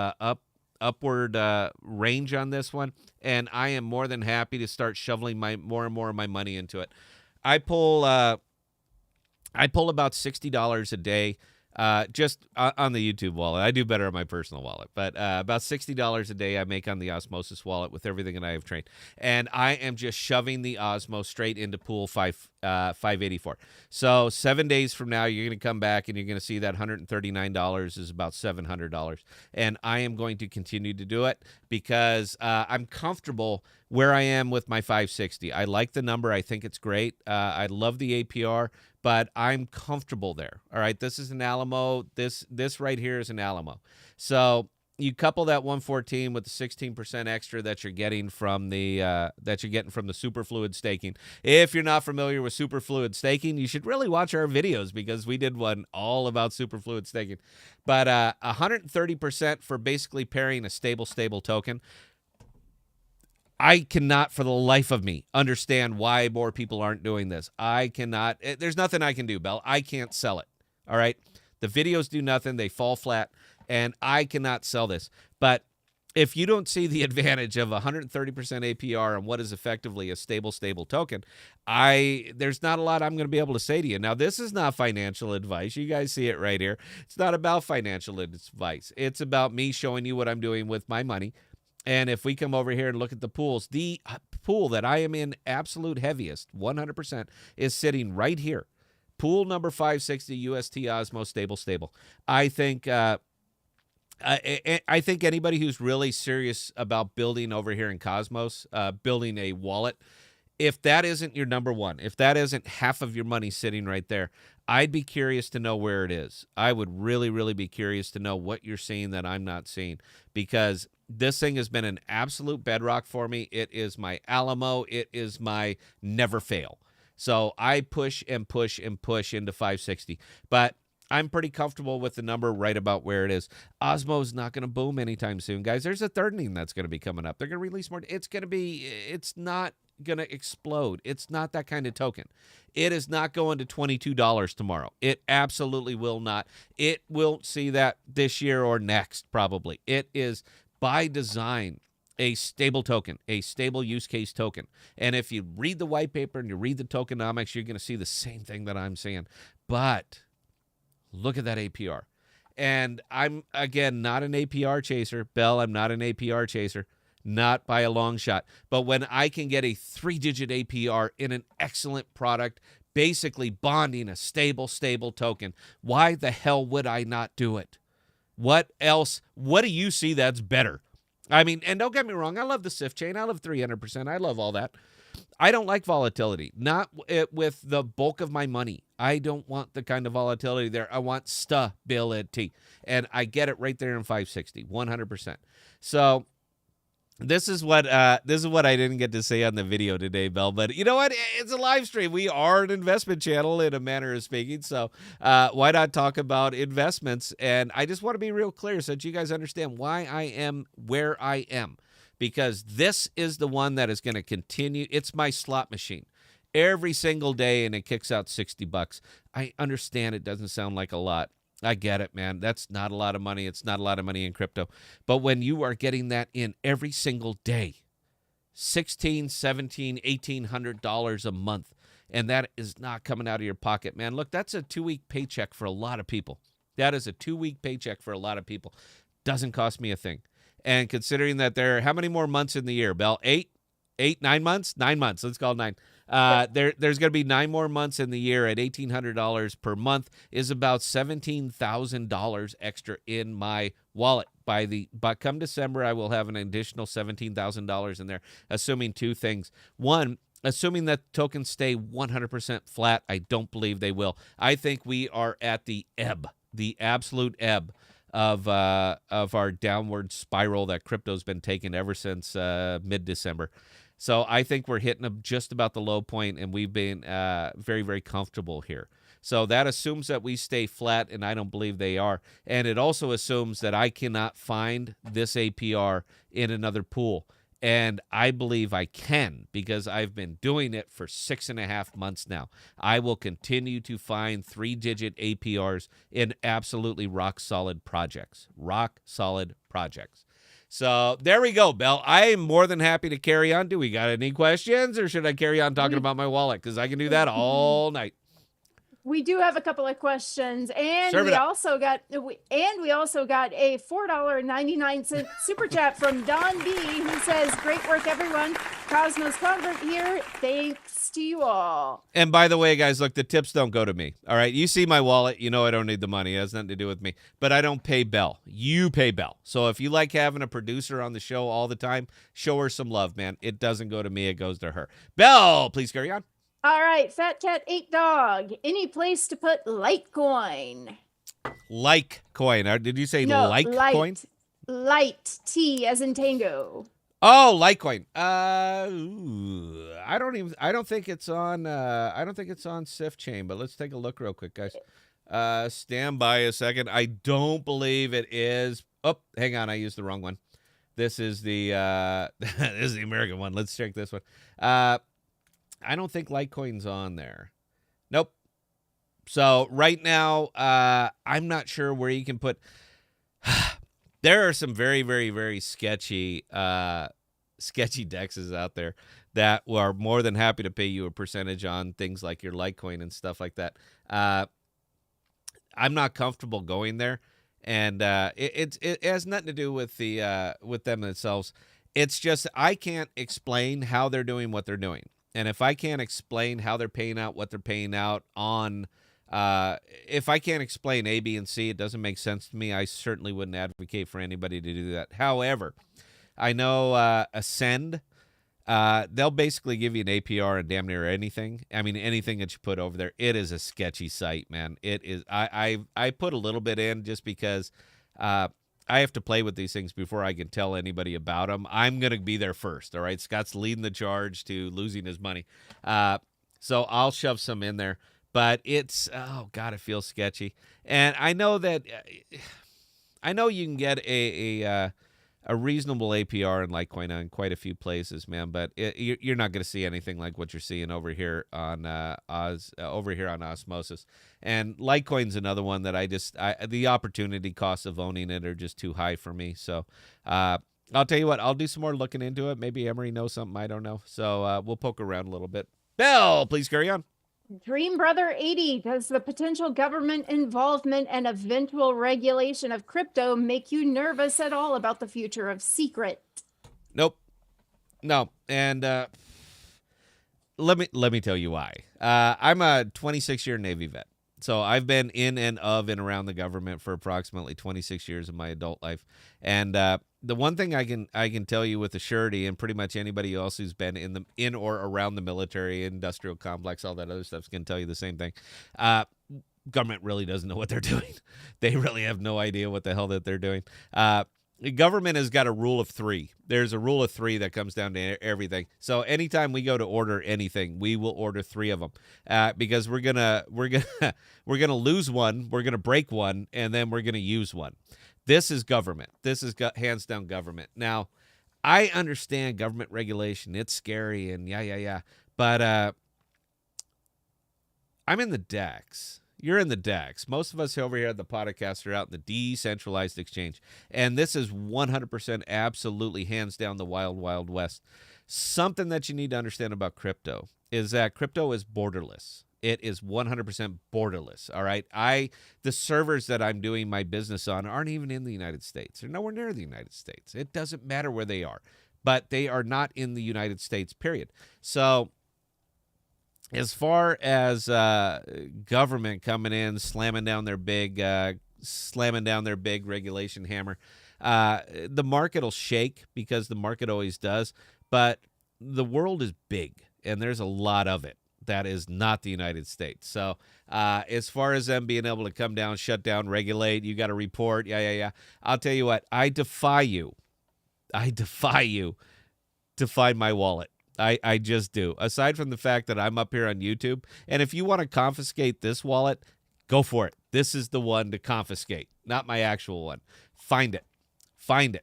upward range on this one, and I am more than happy to start shoveling more and more of my money into it. I pull about $60 a day. Just on the YouTube wallet. I do better on my personal wallet, but about $60 a day I make on the Osmosis wallet with everything that I have trained. And I am just shoving the Osmo straight into pool 584. So 7 days from now, you're going to come back and you're going to see that $139 is about $700. And I am going to continue to do it because I'm comfortable where I am with my 560. I like the number. I think it's great. I love the APR. But I'm comfortable there. All right, this is an Alamo. This right here is an Alamo. So you couple that 114 with the 16% extra that you're getting from the superfluid staking. If you're not familiar with superfluid staking, you should really watch our videos because we did one all about superfluid staking. But 130% for basically pairing a stable token. I cannot for the life of me understand why more people aren't doing this. I cannot. There's nothing I can do, Belle. I can't sell it. All right? The videos do nothing. They fall flat, and I cannot sell this. But if you don't see the advantage of 130% APR on what is effectively a stable token, there's not a lot I'm going to be able to say to you. Now, this is not financial advice. You guys see it right here. It's not about financial advice. It's about me showing you what I'm doing with my money. And if we come over here and look at the pools, the pool that I am in absolute heaviest, 100%, is sitting right here. Pool number 560 UST Osmo stable. I think I think anybody who's really serious about building over here in Cosmos, building a wallet, if that isn't your number one, if that isn't half of your money sitting right there, I'd be curious to know where it is. I would really, really be curious to know what you're seeing that I'm not seeing, because this thing has been an absolute bedrock for me. It is my Alamo. It is my never fail. So I push and push and push into 560. But I'm pretty comfortable with the number right about where it is. Osmo is not going to boom anytime soon, guys. There's a third thing that's going to be coming up. They're going to release more. It's not going to explode. It's not that kind of token. It is not going to $22 tomorrow. It absolutely will not. It won't see that this year or next, probably. It is by design a stable token, a stable use case token. And if you read the white paper and you read the tokenomics, you're going to see the same thing that I'm saying. But look at that APR. And I'm, again, not an APR chaser. Belle, I'm not an APR chaser. Not by a long shot. But when I can get a 3-digit APR in an excellent product, basically bonding a stable token, why the hell would I not do it? What else? What do you see that's better? I mean, and don't get me wrong, I love the SIF chain. I love 300%. I love all that. I don't like volatility, not with the bulk of my money. I don't want the kind of volatility there. I want stability. And I get it right there in 560, 100%. So this is what I didn't get to say on the video today, Belle. But you know what? It's a live stream. We are an investment channel in a manner of speaking. So why not talk about investments? And I just want to be real clear so that you guys understand why I am where I am. Because this is the one that is going to continue. It's my slot machine every single day, and it kicks out $60. I understand it doesn't sound like a lot. I get it, man. That's not a lot of money. It's not a lot of money in crypto. But when you are getting that in every single day, $1,600, $1,700, $1,800 a month, and that is not coming out of your pocket, man. Look, that's a 2-week paycheck for a lot of people. That is a 2-week paycheck for a lot of people. Doesn't cost me a thing. And considering that how many more months in the year, Belle? 9 months? 9 months. Let's call it 9. There's going to be 9 more months in the year at $1,800 per month is about $17,000 extra in my wallet. But come December, I will have an additional $17,000 in there, assuming 2 things. One, assuming that tokens stay 100% flat. I don't believe they will. I think we are at the absolute ebb of our downward spiral that crypto's been taking ever since mid-December. So I think we're hitting just about the low point, and we've been very, very comfortable here. So that assumes that we stay flat, and I don't believe they are. And it also assumes that I cannot find this APR in another pool. And I believe I can, because I've been doing it for 6.5 months now. I will continue to find 3-digit APRs in absolutely rock-solid projects. Rock-solid projects. So there we go, Belle. I am more than happy to carry on. Do we got any questions, or should I carry on talking about my wallet? Because I can do that all night. We do have a couple of questions, and we also got a $4.99 super chat from Don B, who says, "Great work, everyone. Cosmos Convert here. Thanks to you all." And by the way, guys, look, the tips don't go to me. All right, you see my wallet, you know I don't need the money. It has nothing to do with me. But I don't pay Belle. You pay Belle. So if you like having a producer on the show all the time, show her some love, man. It doesn't go to me. It goes to her. Belle, please carry on. All right, Fat Cat 8 Dog. Any place to put Litecoin? Litecoin. Did you say Litecoin? Light. T as in tango. Oh, Litecoin. I don't think it's on SIF chain, but let's take a look real quick, guys. Stand by a second. I don't believe it is. Oh, hang on, I used the wrong one. This is the this is the American one. Let's check this one. I don't think Litecoin's on there. Nope. So right now, I'm not sure where you can put. There are some very, very, very sketchy dexes out there that are more than happy to pay you a percentage on things like your Litecoin and stuff like that. I'm not comfortable going there, and it has nothing to do with with them themselves. It's just I can't explain how they're doing what they're doing, and if I can't explain how they're paying out what they're paying out on, if I can't explain A, B, and C, it doesn't make sense to me. I certainly wouldn't advocate for anybody to do that. However, I know Ascend. They'll basically give you an APR on damn near anything. I mean, anything that you put over there. It is a sketchy site, man. It is. I put a little bit in just because I have to play with these things before I can tell anybody about them. I'm gonna be there first. All right, Scott's leading the charge to losing his money, so I'll shove some in there. But it's oh god, it feels sketchy, and I know that I know you can get a reasonable APR in Litecoin on quite a few places, man. But you're not going to see anything like what you're seeing over here on Osmosis. And Litecoin's another one that the opportunity costs of owning it are just too high for me. So I'll tell you what, I'll do some more looking into it. Maybe Emery knows something I don't know. So we'll poke around a little bit. Belle, please carry on. Dream Brother 80, does the potential government involvement and eventual regulation of crypto make you nervous at all about the future of secret? Nope. No. And let me tell you why. I'm a 26-year Navy vet. So I've been in and of and around the government for approximately 26 years of my adult life. And the one thing I can tell you with a surety, and pretty much anybody else who's been in or around the military, industrial complex, all that other stuff can tell you the same thing. Government really doesn't know what they're doing. They really have no idea what the hell that they're doing. The government has got a rule of three. There's a rule of three that comes down to everything. So anytime we go to order anything, we will order three of them because we're gonna lose one, we're gonna break one, and then we're gonna use one. This is government. This is hands down government. Now, I understand government regulation. It's scary and yeah. But I'm in the DEX. You're in the DEX. Most of us over here at the podcast are out in the decentralized exchange. And this is 100% absolutely hands down the wild, wild west. Something that you need to understand about crypto is that crypto is borderless. It is 100% borderless, all right? The servers that I'm doing my business on aren't even in the United States. They're nowhere near the United States. It doesn't matter where they are, but they are not in the United States, period. So as far as government coming in, slamming down their big regulation hammer, the market will shake because the market always does. But the world is big, and there's a lot of it that is not the United States. So as far as them being able to come down, shut down, regulate, you got to report, yeah. I'll tell you what, I defy you to find my wallet. I just do. Aside from the fact that I'm up here on YouTube, and if you want to confiscate this wallet, go for it. This is the one to confiscate, not my actual one. Find it. Find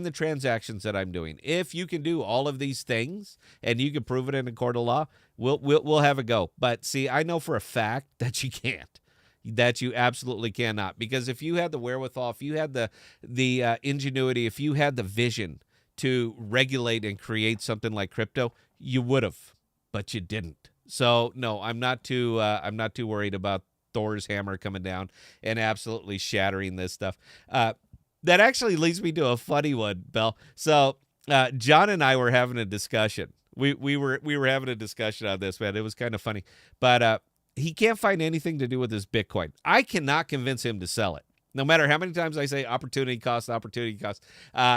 the transactions that I'm doing. If you can do all of these things and you can prove it in a court of law, we'll have a go. But see, I know for a fact that you can't. That you absolutely cannot. Because if you had the wherewithal, if you had the ingenuity, if you had the vision to regulate and create something like crypto, you would have, but you didn't. So no, I'm not too worried about Thor's hammer coming down and absolutely shattering this stuff. That actually leads me to a funny one, Belle. So John and I were having a discussion. We were having a discussion on this, man. It was kind of funny, but he can't find anything to do with his Bitcoin. I cannot convince him to sell it. No matter how many times I say opportunity cost,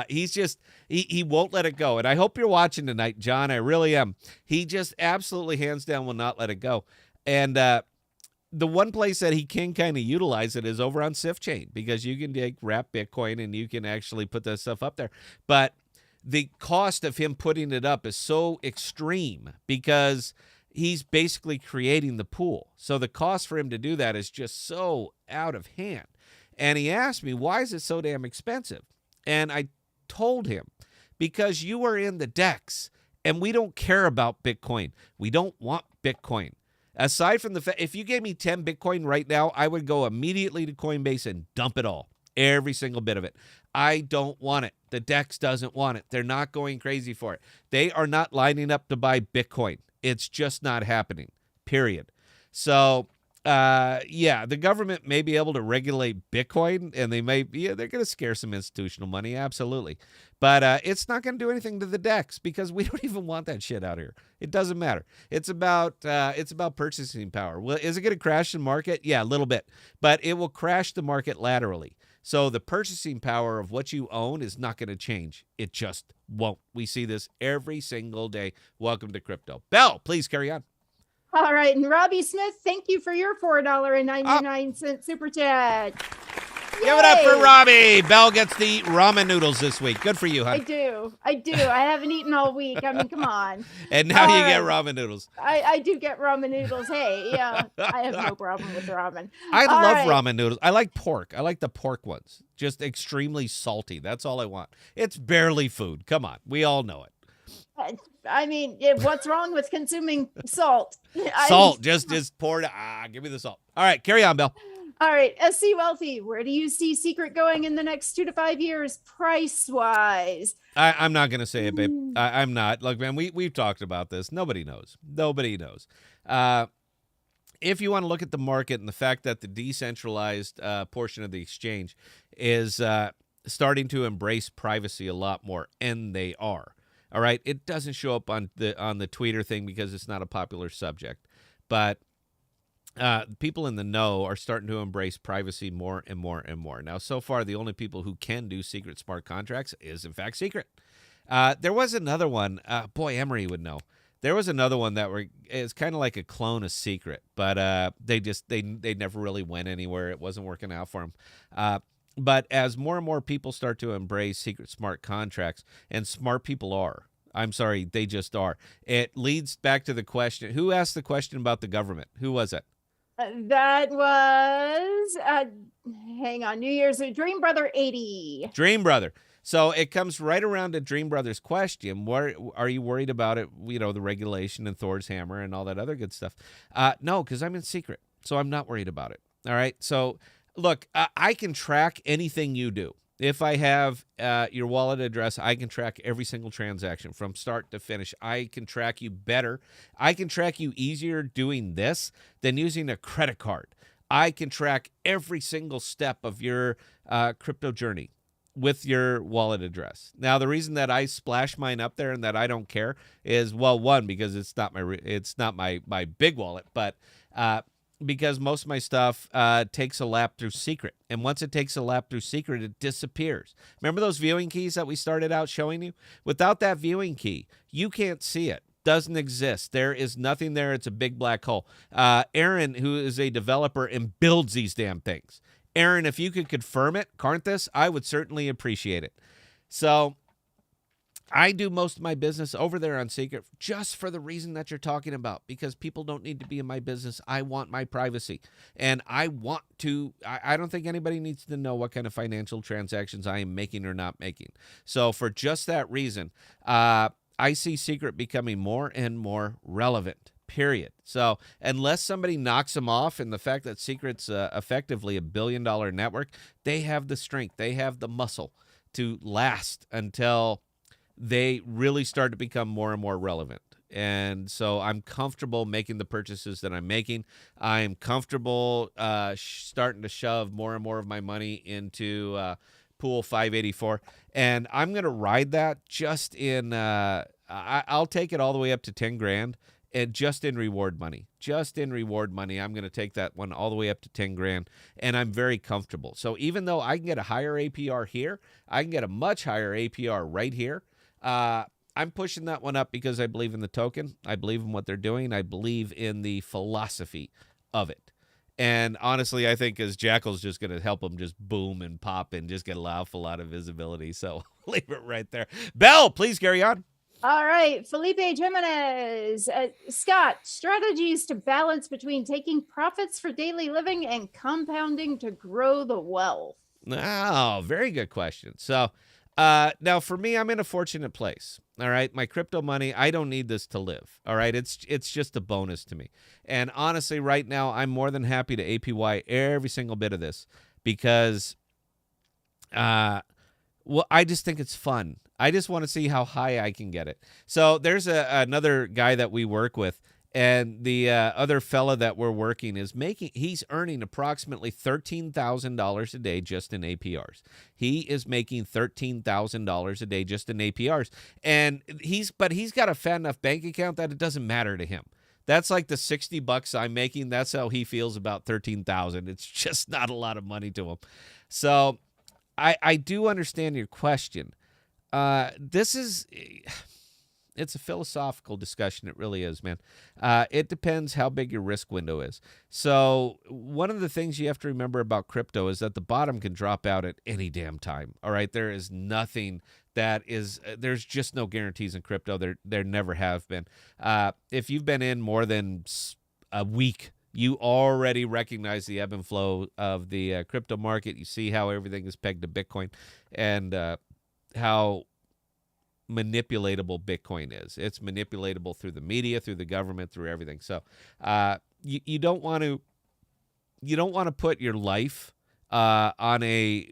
he won't let it go. And I hope you're watching tonight, John. I really am. He just absolutely hands down will not let it go. And the one place that he can kind of utilize it is over on SiftChain, because you can wrap Bitcoin and you can actually put that stuff up there. But the cost of him putting it up is so extreme because he's basically creating the pool. So the cost for him to do that is just so out of hand. And he asked me, why is it so damn expensive? And I told him, because you are in the DEX and we don't care about Bitcoin. We don't want Bitcoin. Aside from the fact, if you gave me 10 Bitcoin right now, I would go immediately to Coinbase and dump it all. Every single bit of it. I don't want it. The DEX doesn't want it. They're not going crazy for it. They are not lining up to buy Bitcoin. It's just not happening, period. So, the government may be able to regulate Bitcoin, and they're going to scare some institutional money, absolutely. But it's not going to do anything to the DEX because we don't even want that shit out here. It doesn't matter. It's about purchasing power. Well, is it going to crash the market? Yeah, a little bit. But it will crash the market laterally. So the purchasing power of what you own is not going to change. It just won't. We see this every single day. Welcome to crypto. Belle, please carry on. All right. And Robbie Smith, thank you for your $4.99 super chat. Yay! Give it up for Robbie. Belle gets the ramen noodles this week. Good for you, hon. I do. I haven't eaten all week. I mean, come on. And now you get ramen noodles. I do get ramen noodles. Hey, yeah, I have no problem with ramen. I love ramen noodles. I like pork. I like the pork ones. Just extremely salty. That's all I want. It's barely food. Come on. We all know it. I mean, what's wrong with consuming salt? Salt. Just pour it. Give me the salt. All right. Carry on, Belle. All right, SC Wealthy, where do you see Secret going in the next 2 to 5 years, price-wise? I'm not going to say it, babe. I'm not. Look, man, we've talked about this. Nobody knows. Nobody knows. If you want to look at the market and the fact that the decentralized portion of the exchange is starting to embrace privacy a lot more, and they are. All right, it doesn't show up on the Twitter thing because it's not a popular subject, but people in the know are starting to embrace privacy more and more and more. Now, so far, the only people who can do secret smart contracts is, in fact, Secret. There was another one. Boy, Emery would know. There was another one that is kind of like a clone of Secret, but they never really went anywhere. It wasn't working out for them. But as more and more people start to embrace secret smart contracts, and smart people are, I'm sorry, they just are. It leads back to the question, who asked the question about the government? Who was it? That was, hang on, New Year's, Dream Brother 80. Dream Brother. So it comes right around to Dream Brother's question. What are you worried about it? You know, the regulation and Thor's hammer and all that other good stuff. No, because I'm in secret, so I'm not worried about it. All right. So look, I can track anything you do. If I have your wallet address, I can track every single transaction from start to finish. I can track you better. I can track you easier doing this than using a credit card. I can track every single step of your crypto journey with your wallet address. Now, the reason that I splash mine up there and that I don't care is, well, one, because it's not my big wallet, but because most of my stuff takes a lap through Secret. And once it takes a lap through Secret, it disappears. Remember those viewing keys that we started out showing you? Without that viewing key, you can't see it. Doesn't exist. There is nothing there. It's a big black hole. Aaron, who is a developer and builds these damn things. Aaron, if you could confirm it, can't this? I would certainly appreciate it. So I do most of my business over there on Secret just for the reason that you're talking about, because people don't need to be in my business. I want my privacy, and I want to, I don't think anybody needs to know what kind of financial transactions I am making or not making. So for just that reason, I see Secret becoming more and more relevant, period. So unless somebody knocks them off, and the fact that Secret's effectively $1 billion network, they have the strength, they have the muscle to last until they really start to become more and more relevant. And so I'm comfortable making the purchases that I'm making. I'm comfortable starting to shove more and more of my money into Pool 584. And I'm going to ride that just in, I'll take it all the way up to 10 grand. And just in reward money, I'm going to take that one all the way up to 10 grand, and I'm very comfortable. So even though I can get a higher APR here, I can get a much higher APR right here. I'm pushing that one up because I believe in the token. I believe in what they're doing. I believe in the philosophy of it. And honestly, I think as Jackal's just going to help them just boom and pop and just get an awful lot of visibility. So leave it right there. Belle, please carry on. All right, Felipe Jimenez. Scott, strategies to balance between taking profits for daily living and compounding to grow the wealth. Oh, very good question. So now for me, I'm in a fortunate place. All right. My crypto money, I don't need this to live. All right. It's just a bonus to me. And honestly, right now, I'm more than happy to APY every single bit of this because Uh, well, I just think it's fun. I just want to see how high I can get it. So there's another guy that we work with, and the other fella that we're working he's earning approximately $13,000 a day just in APRs. He is making $13,000 a day just in APRs, and he's got a fat enough bank account that it doesn't matter to him. That's like the $60 I'm making. That's how he feels about 13,000. It's just not a lot of money to him. So I do understand your question. It's a philosophical discussion. It really is, man. It depends how big your risk window is. So one of the things you have to remember about crypto is that the bottom can drop out at any damn time. All right, there is nothing that is. There's just no guarantees in crypto. There never have been. If you've been in more than a week, you already recognize the ebb and flow of the crypto market. You see how everything is pegged to Bitcoin, and how manipulatable Bitcoin is. It's manipulatable through the media, through the government, through everything. So you don't want to put your life on a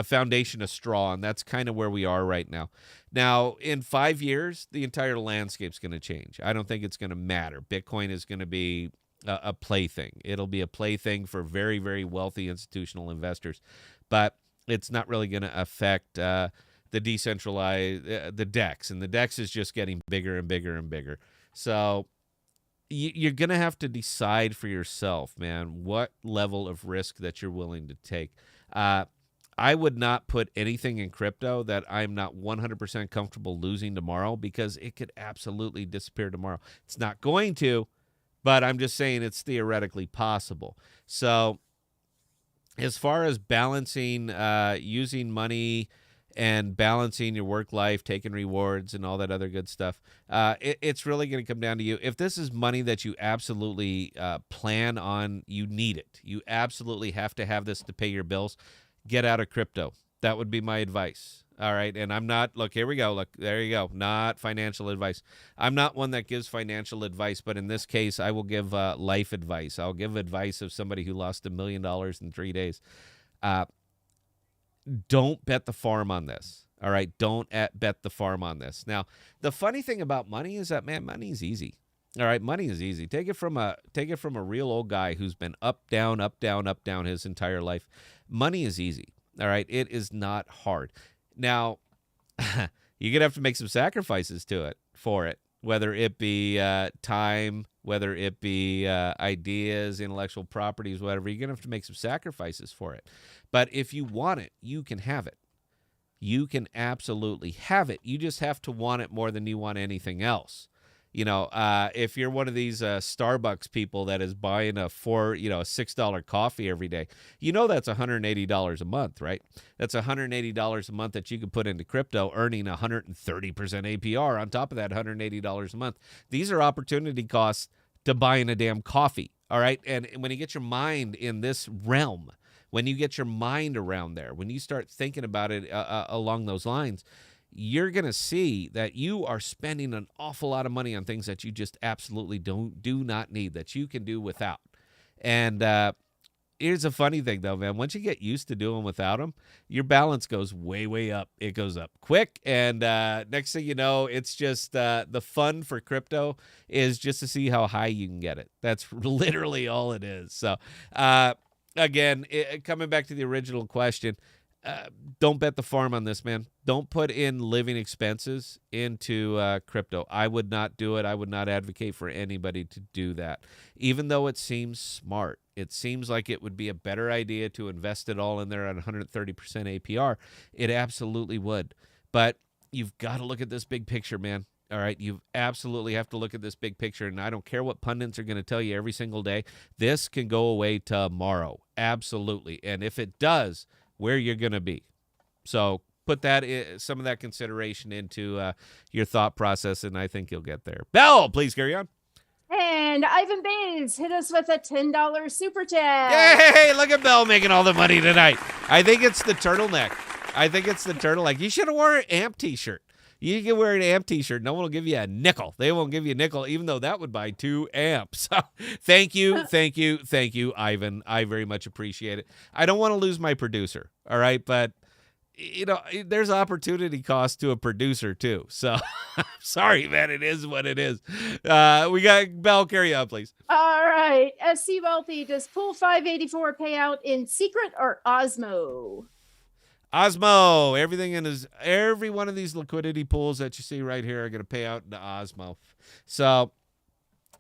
foundation of straw, and that's kind of where we are right now. Now, in 5 years, the entire landscape's going to change. I don't think it's going to matter. Bitcoin is going to be a plaything. It'll be a plaything for very, very wealthy institutional investors, but it's not really going to affect the decentralized, the DEX, and the DEX is just getting bigger and bigger and bigger. So you're going to have to decide for yourself, man, what level of risk that you're willing to take. I would not put anything in crypto that I'm not 100% comfortable losing tomorrow, because it could absolutely disappear tomorrow. It's not going to, but I'm just saying it's theoretically possible. So as far as balancing using money and balancing your work life, taking rewards and all that other good stuff, it's really going to come down to you. If this is money that you absolutely plan on, you need it. You absolutely have to have this to pay your bills. Get out of crypto. That would be my advice. All right. And I'm not, look, here we go. Look, there you go. Not financial advice. I'm not one that gives financial advice, but in this case, I will give life advice. I'll give advice of somebody who lost $1 million in 3 days. Don't bet the farm on this. All right. Don't bet the farm on this. Now, the funny thing about money is that, man, money is easy. All right. Money is easy. Take it from a real old guy who's been up, down, up, down, up, down his entire life. Money is easy. All right. It is not hard. Now, you're going to have to make some sacrifices for it, whether it be time, whether it be ideas, intellectual properties, whatever. You're going to have to make some sacrifices for it. But if you want it, you can have it. You can absolutely have it. You just have to want it more than you want anything else. You know, if you're one of these Starbucks people that is buying a $6 coffee every day, you know that's $180 a month, right? That's $180 a month that you could put into crypto, earning 130% APR on top of that $180 a month. These are opportunity costs to buying a damn coffee, all right? And when you get your mind in this realm, when you get your mind around there, when you start thinking about it along those lines, you're going to see that you are spending an awful lot of money on things that you just absolutely do not need, that you can do without. And here's a funny thing, though, man. Once you get used to doing without them, your balance goes way, way up. It goes up quick. And next thing you know, it's just the fun for crypto is just to see how high you can get it. That's literally all it is. So, again, coming back to the original question, don't bet the farm on this, man. Don't put in living expenses into crypto. I would not do it. I would not advocate for anybody to do that. Even though it seems smart, it seems like it would be a better idea to invest it all in there at 130% APR. It absolutely would. But you've got to look at this big picture, man. All right, you absolutely have to look at this big picture, and I don't care what pundits are going to tell you every single day. This can go away tomorrow, absolutely. And if it does, where you're going to be. So put some of that consideration into your thought process, and I think you'll get there. Belle, please carry on. And Ivan Bays hit us with a $10 super chat. Hey, look at Belle making all the money tonight. I think it's the turtleneck. You should have worn an AMP t-shirt. You can wear an amp t-shirt. No one will give you a nickel. They won't give you a nickel, even though that would buy 2 amps. Thank you, Ivan. I very much appreciate it. I don't want to lose my producer, all right? But, there's opportunity cost to a producer, too. So, sorry, man. It is what it is. We got Belle, carry on, please. All right. SC Wealthy, does Pool 584 pay out in secret or Osmo? Osmo. Every one of these liquidity pools that you see right here are going to pay out into Osmo. So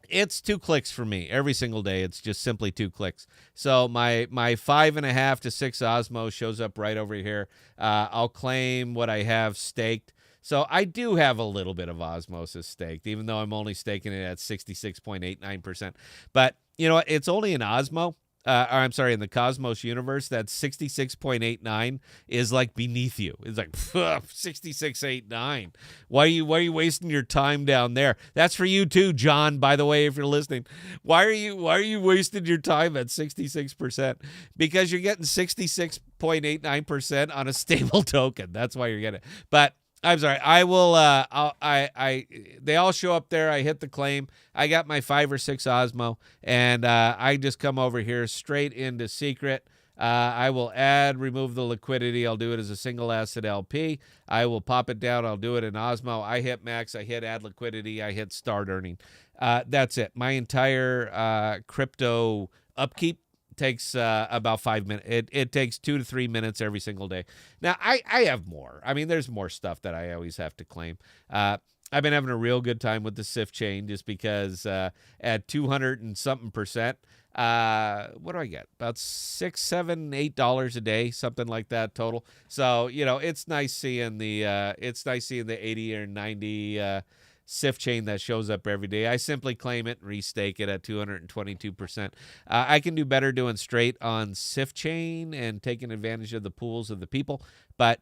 it's 2 clicks for me every single day. It's just simply 2 clicks. So my 5.5 to 6 Osmo shows up right over here. I'll claim what I have staked. So I do have a little bit of osmosis staked, even though I'm only staking it at 66.89%. But you know what? It's only an Osmo. I'm sorry, in the Cosmos universe, that 66.89 is like beneath you. It's like 66.89. Why are you wasting your time down there? That's for you too, John. By the way, if you're listening, why are you wasting your time at 66%? Because you're getting 66.89% on a stable token. That's why you're getting it. But I'm sorry. I will. They all show up there. I hit the claim. I got my 5 or 6 Osmo, and I just come over here straight into secret. I will remove the liquidity. I'll do it as a single asset LP. I will pop it down. I'll do it in Osmo. I hit max. I hit add liquidity. I hit start earning. That's it. My entire crypto upkeep takes about 5 minutes. It takes 2 to 3 minutes every single day. Now, I have more. I mean, there's more stuff that I always have to claim. I've been having a real good time with the SIF chain just because at 200 and something percent, what do I get? About $6, $7, $8 a day, something like that total. So, it's nice seeing the 80 or 90 SIF chain that shows up every day. I simply claim it and restake it at 222%. I can do better doing straight on SIF chain and taking advantage of the pools of the people, but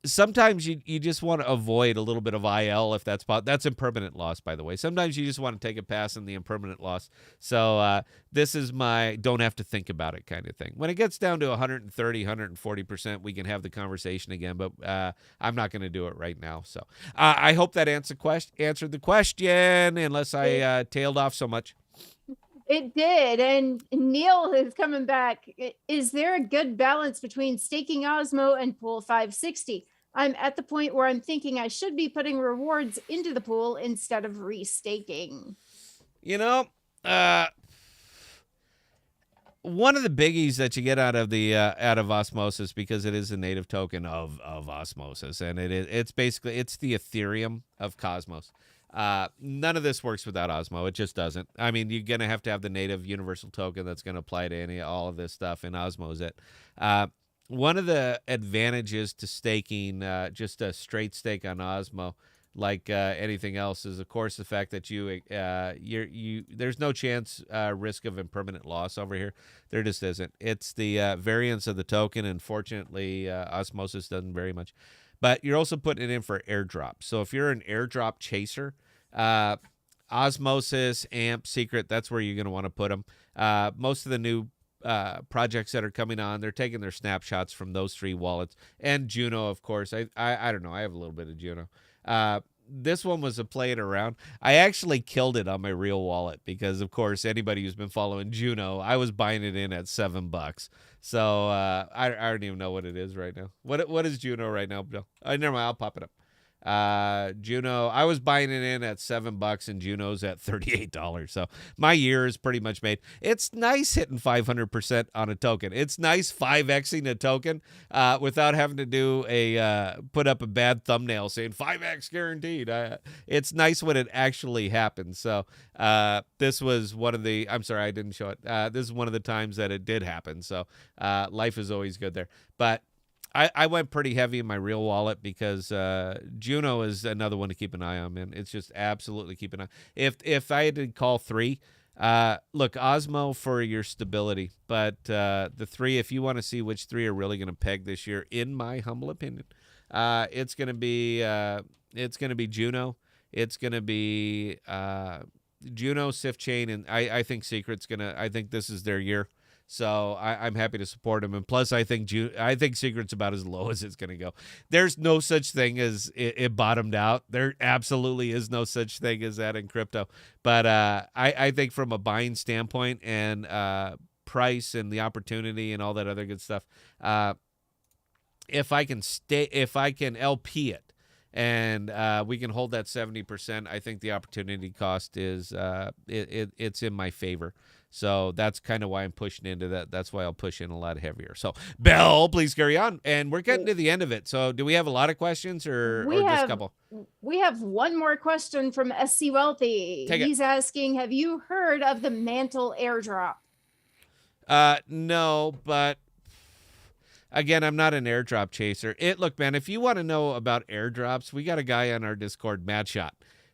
sometimes you just want to avoid a little bit of IL if that's impermanent loss, by the way. Sometimes you just want to take a pass on the impermanent loss. So this is my don't have to think about it kind of thing. When it gets down to 130, 140%, we can have the conversation again, but I'm not going to do it right now. So I hope that answered the question, unless I tailed off so much. It did. And Neil is coming back. Is there a good balance between staking Osmo and Pool 560? I'm at the point where I'm thinking I should be putting rewards into the pool instead of restaking. One of the biggies that you get out of Osmosis, because it is a native token of Osmosis, and it's the Ethereum of Cosmos. None of this works without Osmo. It just doesn't. I mean, you're gonna have to have the native universal token that's gonna apply to all of this stuff, and Osmo is it. One of the advantages to staking just a straight stake on Osmo, like anything else, is of course the fact that there's no chance risk of impermanent loss over here. There just isn't. It's the variance of the token, and fortunately Osmosis doesn't very much. But you're also putting it in for airdrop. So if you're an airdrop chaser, Osmosis, AMP, Secret, that's where you're going to want to put them. Most of the new projects that are coming on, they're taking their snapshots from those 3 wallets. And Juno, of course. I don't know. I have a little bit of Juno. This one was a playing around. I actually killed it on my real wallet because, of course, anybody who's been following Juno, I was buying it in at $7. So I don't even know what it is right now. What is Juno right now, Bill? Never mind. I'll pop it up. Juno, I was buying it in at $7 and Juno's at $38. So my year is pretty much made. It's nice hitting 500% on a token. It's nice 5xing a token without having to put up a bad thumbnail saying 5x guaranteed. It's nice when it actually happens. So this was one of the, I'm sorry, I didn't show it. This is one of the times that it did happen. So life is always good there. But I went pretty heavy in my real wallet because Juno is another one to keep an eye on, man. It's just absolutely keep an eye. If I had to call 3, look, Osmo for your stability, but the 3, if you want to see which 3 are really going to peg this year, in my humble opinion, it's going to be Juno. It's going to be Juno, SIF Chain, and I think Secret's I think this is their year. So I'm happy to support him. And plus, I think Secret's about as low as it's going to go. There's no such thing as it bottomed out. There absolutely is no such thing as that in crypto. But I think from a buying standpoint and price and the opportunity and all that other good stuff, if I can LP it and we can hold that 70%, I think the opportunity cost is it's in my favor. So that's kind of why I'm pushing into that. That's why I'll push in a lot heavier. So Belle, please carry on. And we're getting to the end of it. So do we have a lot of questions or just a couple? We have one more question from SC Wealthy. He's asking, have you heard of the Mantle airdrop? No, but again, I'm not an airdrop chaser. Look, man, if you want to know about airdrops, we got a guy on our Discord, Madshot.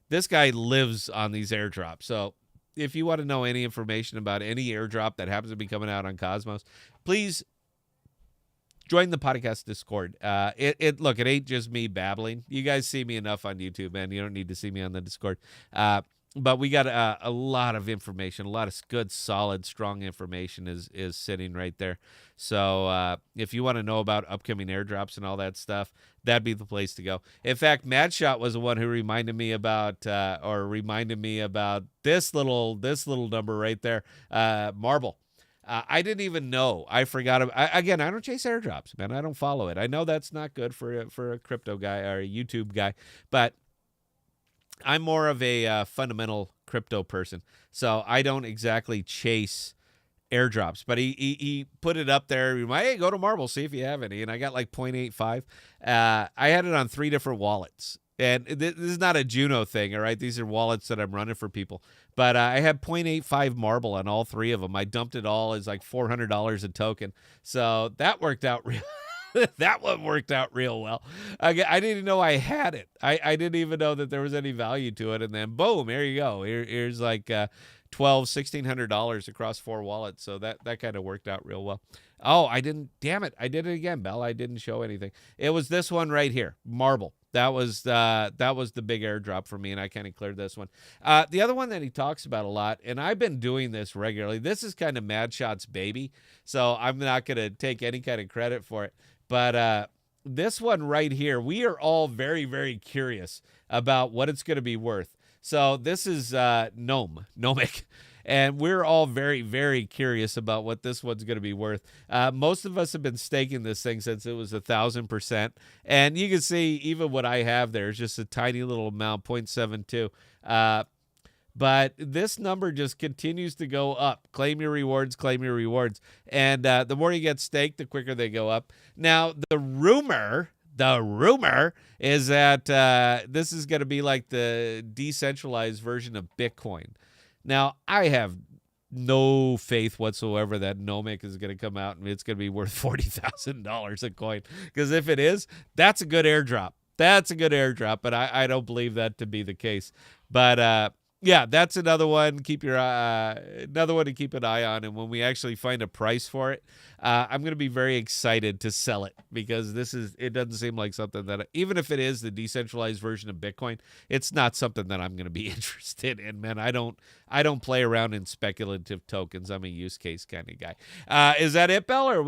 This guy lives on these airdrops. So if you want to know any information about any airdrop that happens to be coming out on Cosmos, please join the podcast Discord. Look, it ain't just me babbling. You guys see me enough on YouTube, man. You don't need to see me on the Discord. But we got a lot of information, a lot of good, solid, strong information is sitting right there. So if you want to know about upcoming airdrops and all that stuff, that'd be the place to go. In fact, Madshot was the one who reminded me about this little number right there, Marble. I didn't even know. I forgot. Again, I don't chase airdrops, man. I don't follow it. I know that's not good for a crypto guy or a YouTube guy, but I'm more of a fundamental crypto person, so I don't exactly chase airdrops. But he put it up there. Hey, go to Marble, see if you have any. And I got like 0.85. I had it on 3 different wallets. And this is not a Juno thing, all right? These are wallets that I'm running for people. But I had 0.85 Marble on all 3 of them. I dumped it all as like $400 a token. So that worked out real that one worked out real well. I didn't even know I had it. I didn't even know that there was any value to it. And then boom, here you go. Here's like $1,600 across 4 wallets. So that kind of worked out real well. Oh, damn it. I did it again, Belle. I didn't show anything. It was this one right here, Marble. That was the big airdrop for me, and I kind of cleared this one. The other one that he talks about a lot, and I've been doing this regularly. This is kind of Madshot's baby, so I'm not going to take any kind of credit for it. But this one right here, we are all very, very curious about what it's going to be worth. So this is Gnomic. And we're all very, very curious about what this one's going to be worth. Most of us have been staking this thing since it was 1,000%. And you can see even what I have there is just a tiny little amount, 0.72. But this number just continues to go up. Claim your rewards, claim your rewards. And the more you get staked, the quicker they go up. Now, the rumor is that this is going to be like the decentralized version of Bitcoin. Now, I have no faith whatsoever that Gnomic is going to come out and it's going to be worth $40,000 a coin. Because if it is, that's a good airdrop. But I don't believe that to be the case. But yeah, that's another one. Another one to keep an eye on. And when we actually find a price for it, I'm going to be very excited to sell it because it doesn't seem like something that, even if it is the decentralized version of Bitcoin, it's not something that I'm going to be interested in, man. I don't play around in speculative tokens. I'm a use case kind of guy. Is that it, Belle? Or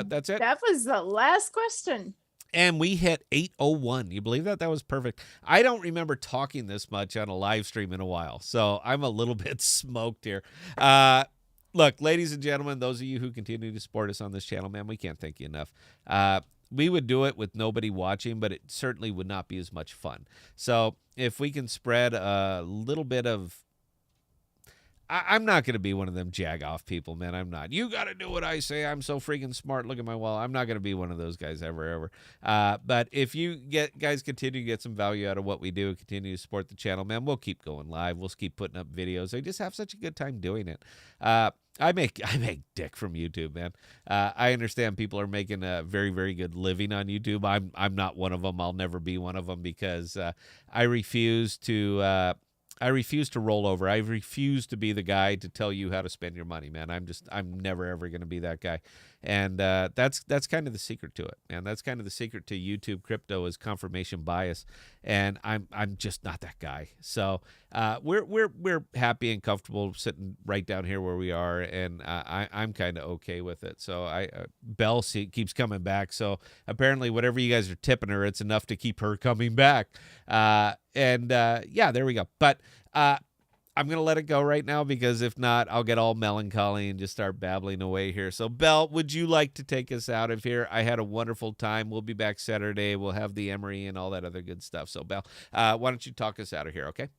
that's it? That was the last question. And we hit 8:01. You believe that? That was perfect. I don't remember talking this much on a live stream in a while, so I'm a little bit smoked here. Look, ladies and gentlemen, those of you who continue to support us on this channel, man, we can't thank you enough. We would do it with nobody watching, but it certainly would not be as much fun. So if we can spread a little bit of I'm not going to be one of them jag-off people, man. I'm not. You got to do what I say. I'm so freaking smart. Look at my wall. I'm not going to be one of those guys ever. But if you guys continue to get some value out of what we do, continue to support the channel, man, we'll keep going live. We'll keep putting up videos. I just have such a good time doing it. I make dick from YouTube, man. I understand people are making a very, very good living on YouTube. I'm not one of them. I'll never be one of them because I refuse to I refuse to roll over. I refuse to be the guy to tell you how to spend your money, man. I'm never ever going to be that guy, and that's kind of the secret to it, man. That's kind of the secret to YouTube crypto is confirmation bias, and I'm just not that guy. So we're happy and comfortable sitting right down here where we are, and I'm kind of okay with it. So Belle keeps coming back. So apparently, whatever you guys are tipping her, it's enough to keep her coming back. Yeah, there we go. But I'm going to let it go right now because if not, I'll get all melancholy and just start babbling away here. So, Belle, would you like to take us out of here? I had a wonderful time. We'll be back Saturday. We'll have the Emery and all that other good stuff. So, Belle, why don't you talk us out of here, okay?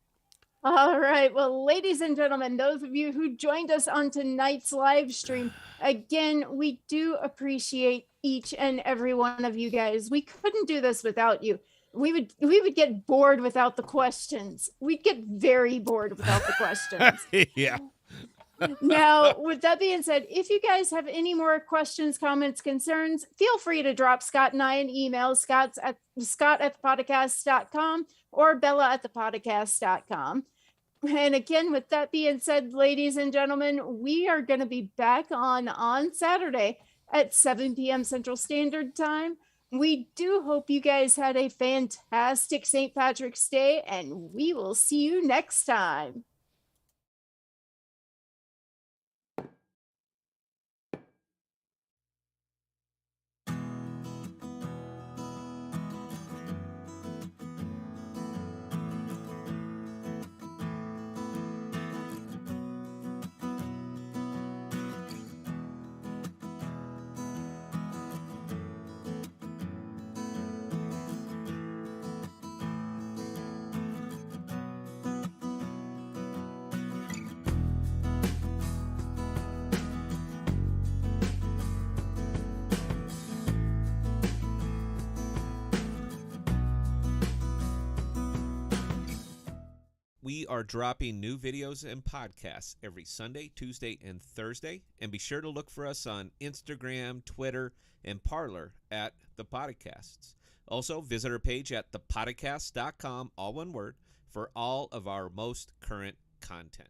All right. Well, ladies and gentlemen, those of you who joined us on tonight's live stream, again, we do appreciate each and every one of you guys. We couldn't do this without you. We would get bored without the questions. We'd get very bored without the questions. Yeah. Now, with that being said, if you guys have any more questions, comments, concerns, feel free to drop Scott and I an email, scott at thepodcasts.com or Bella at thepodcasts.com. And again, with that being said, ladies and gentlemen, we are going to be back on Saturday at 7 p.m. Central Standard Time. We do hope you guys had a fantastic St. Patrick's Day, and we will see you next time. We are dropping new videos and podcasts every Sunday, Tuesday, and Thursday. And be sure to look for us on Instagram, Twitter, and Parler at ThePodocasts. Also, visit our page at ThePodocasts.com, all one word, for all of our most current content.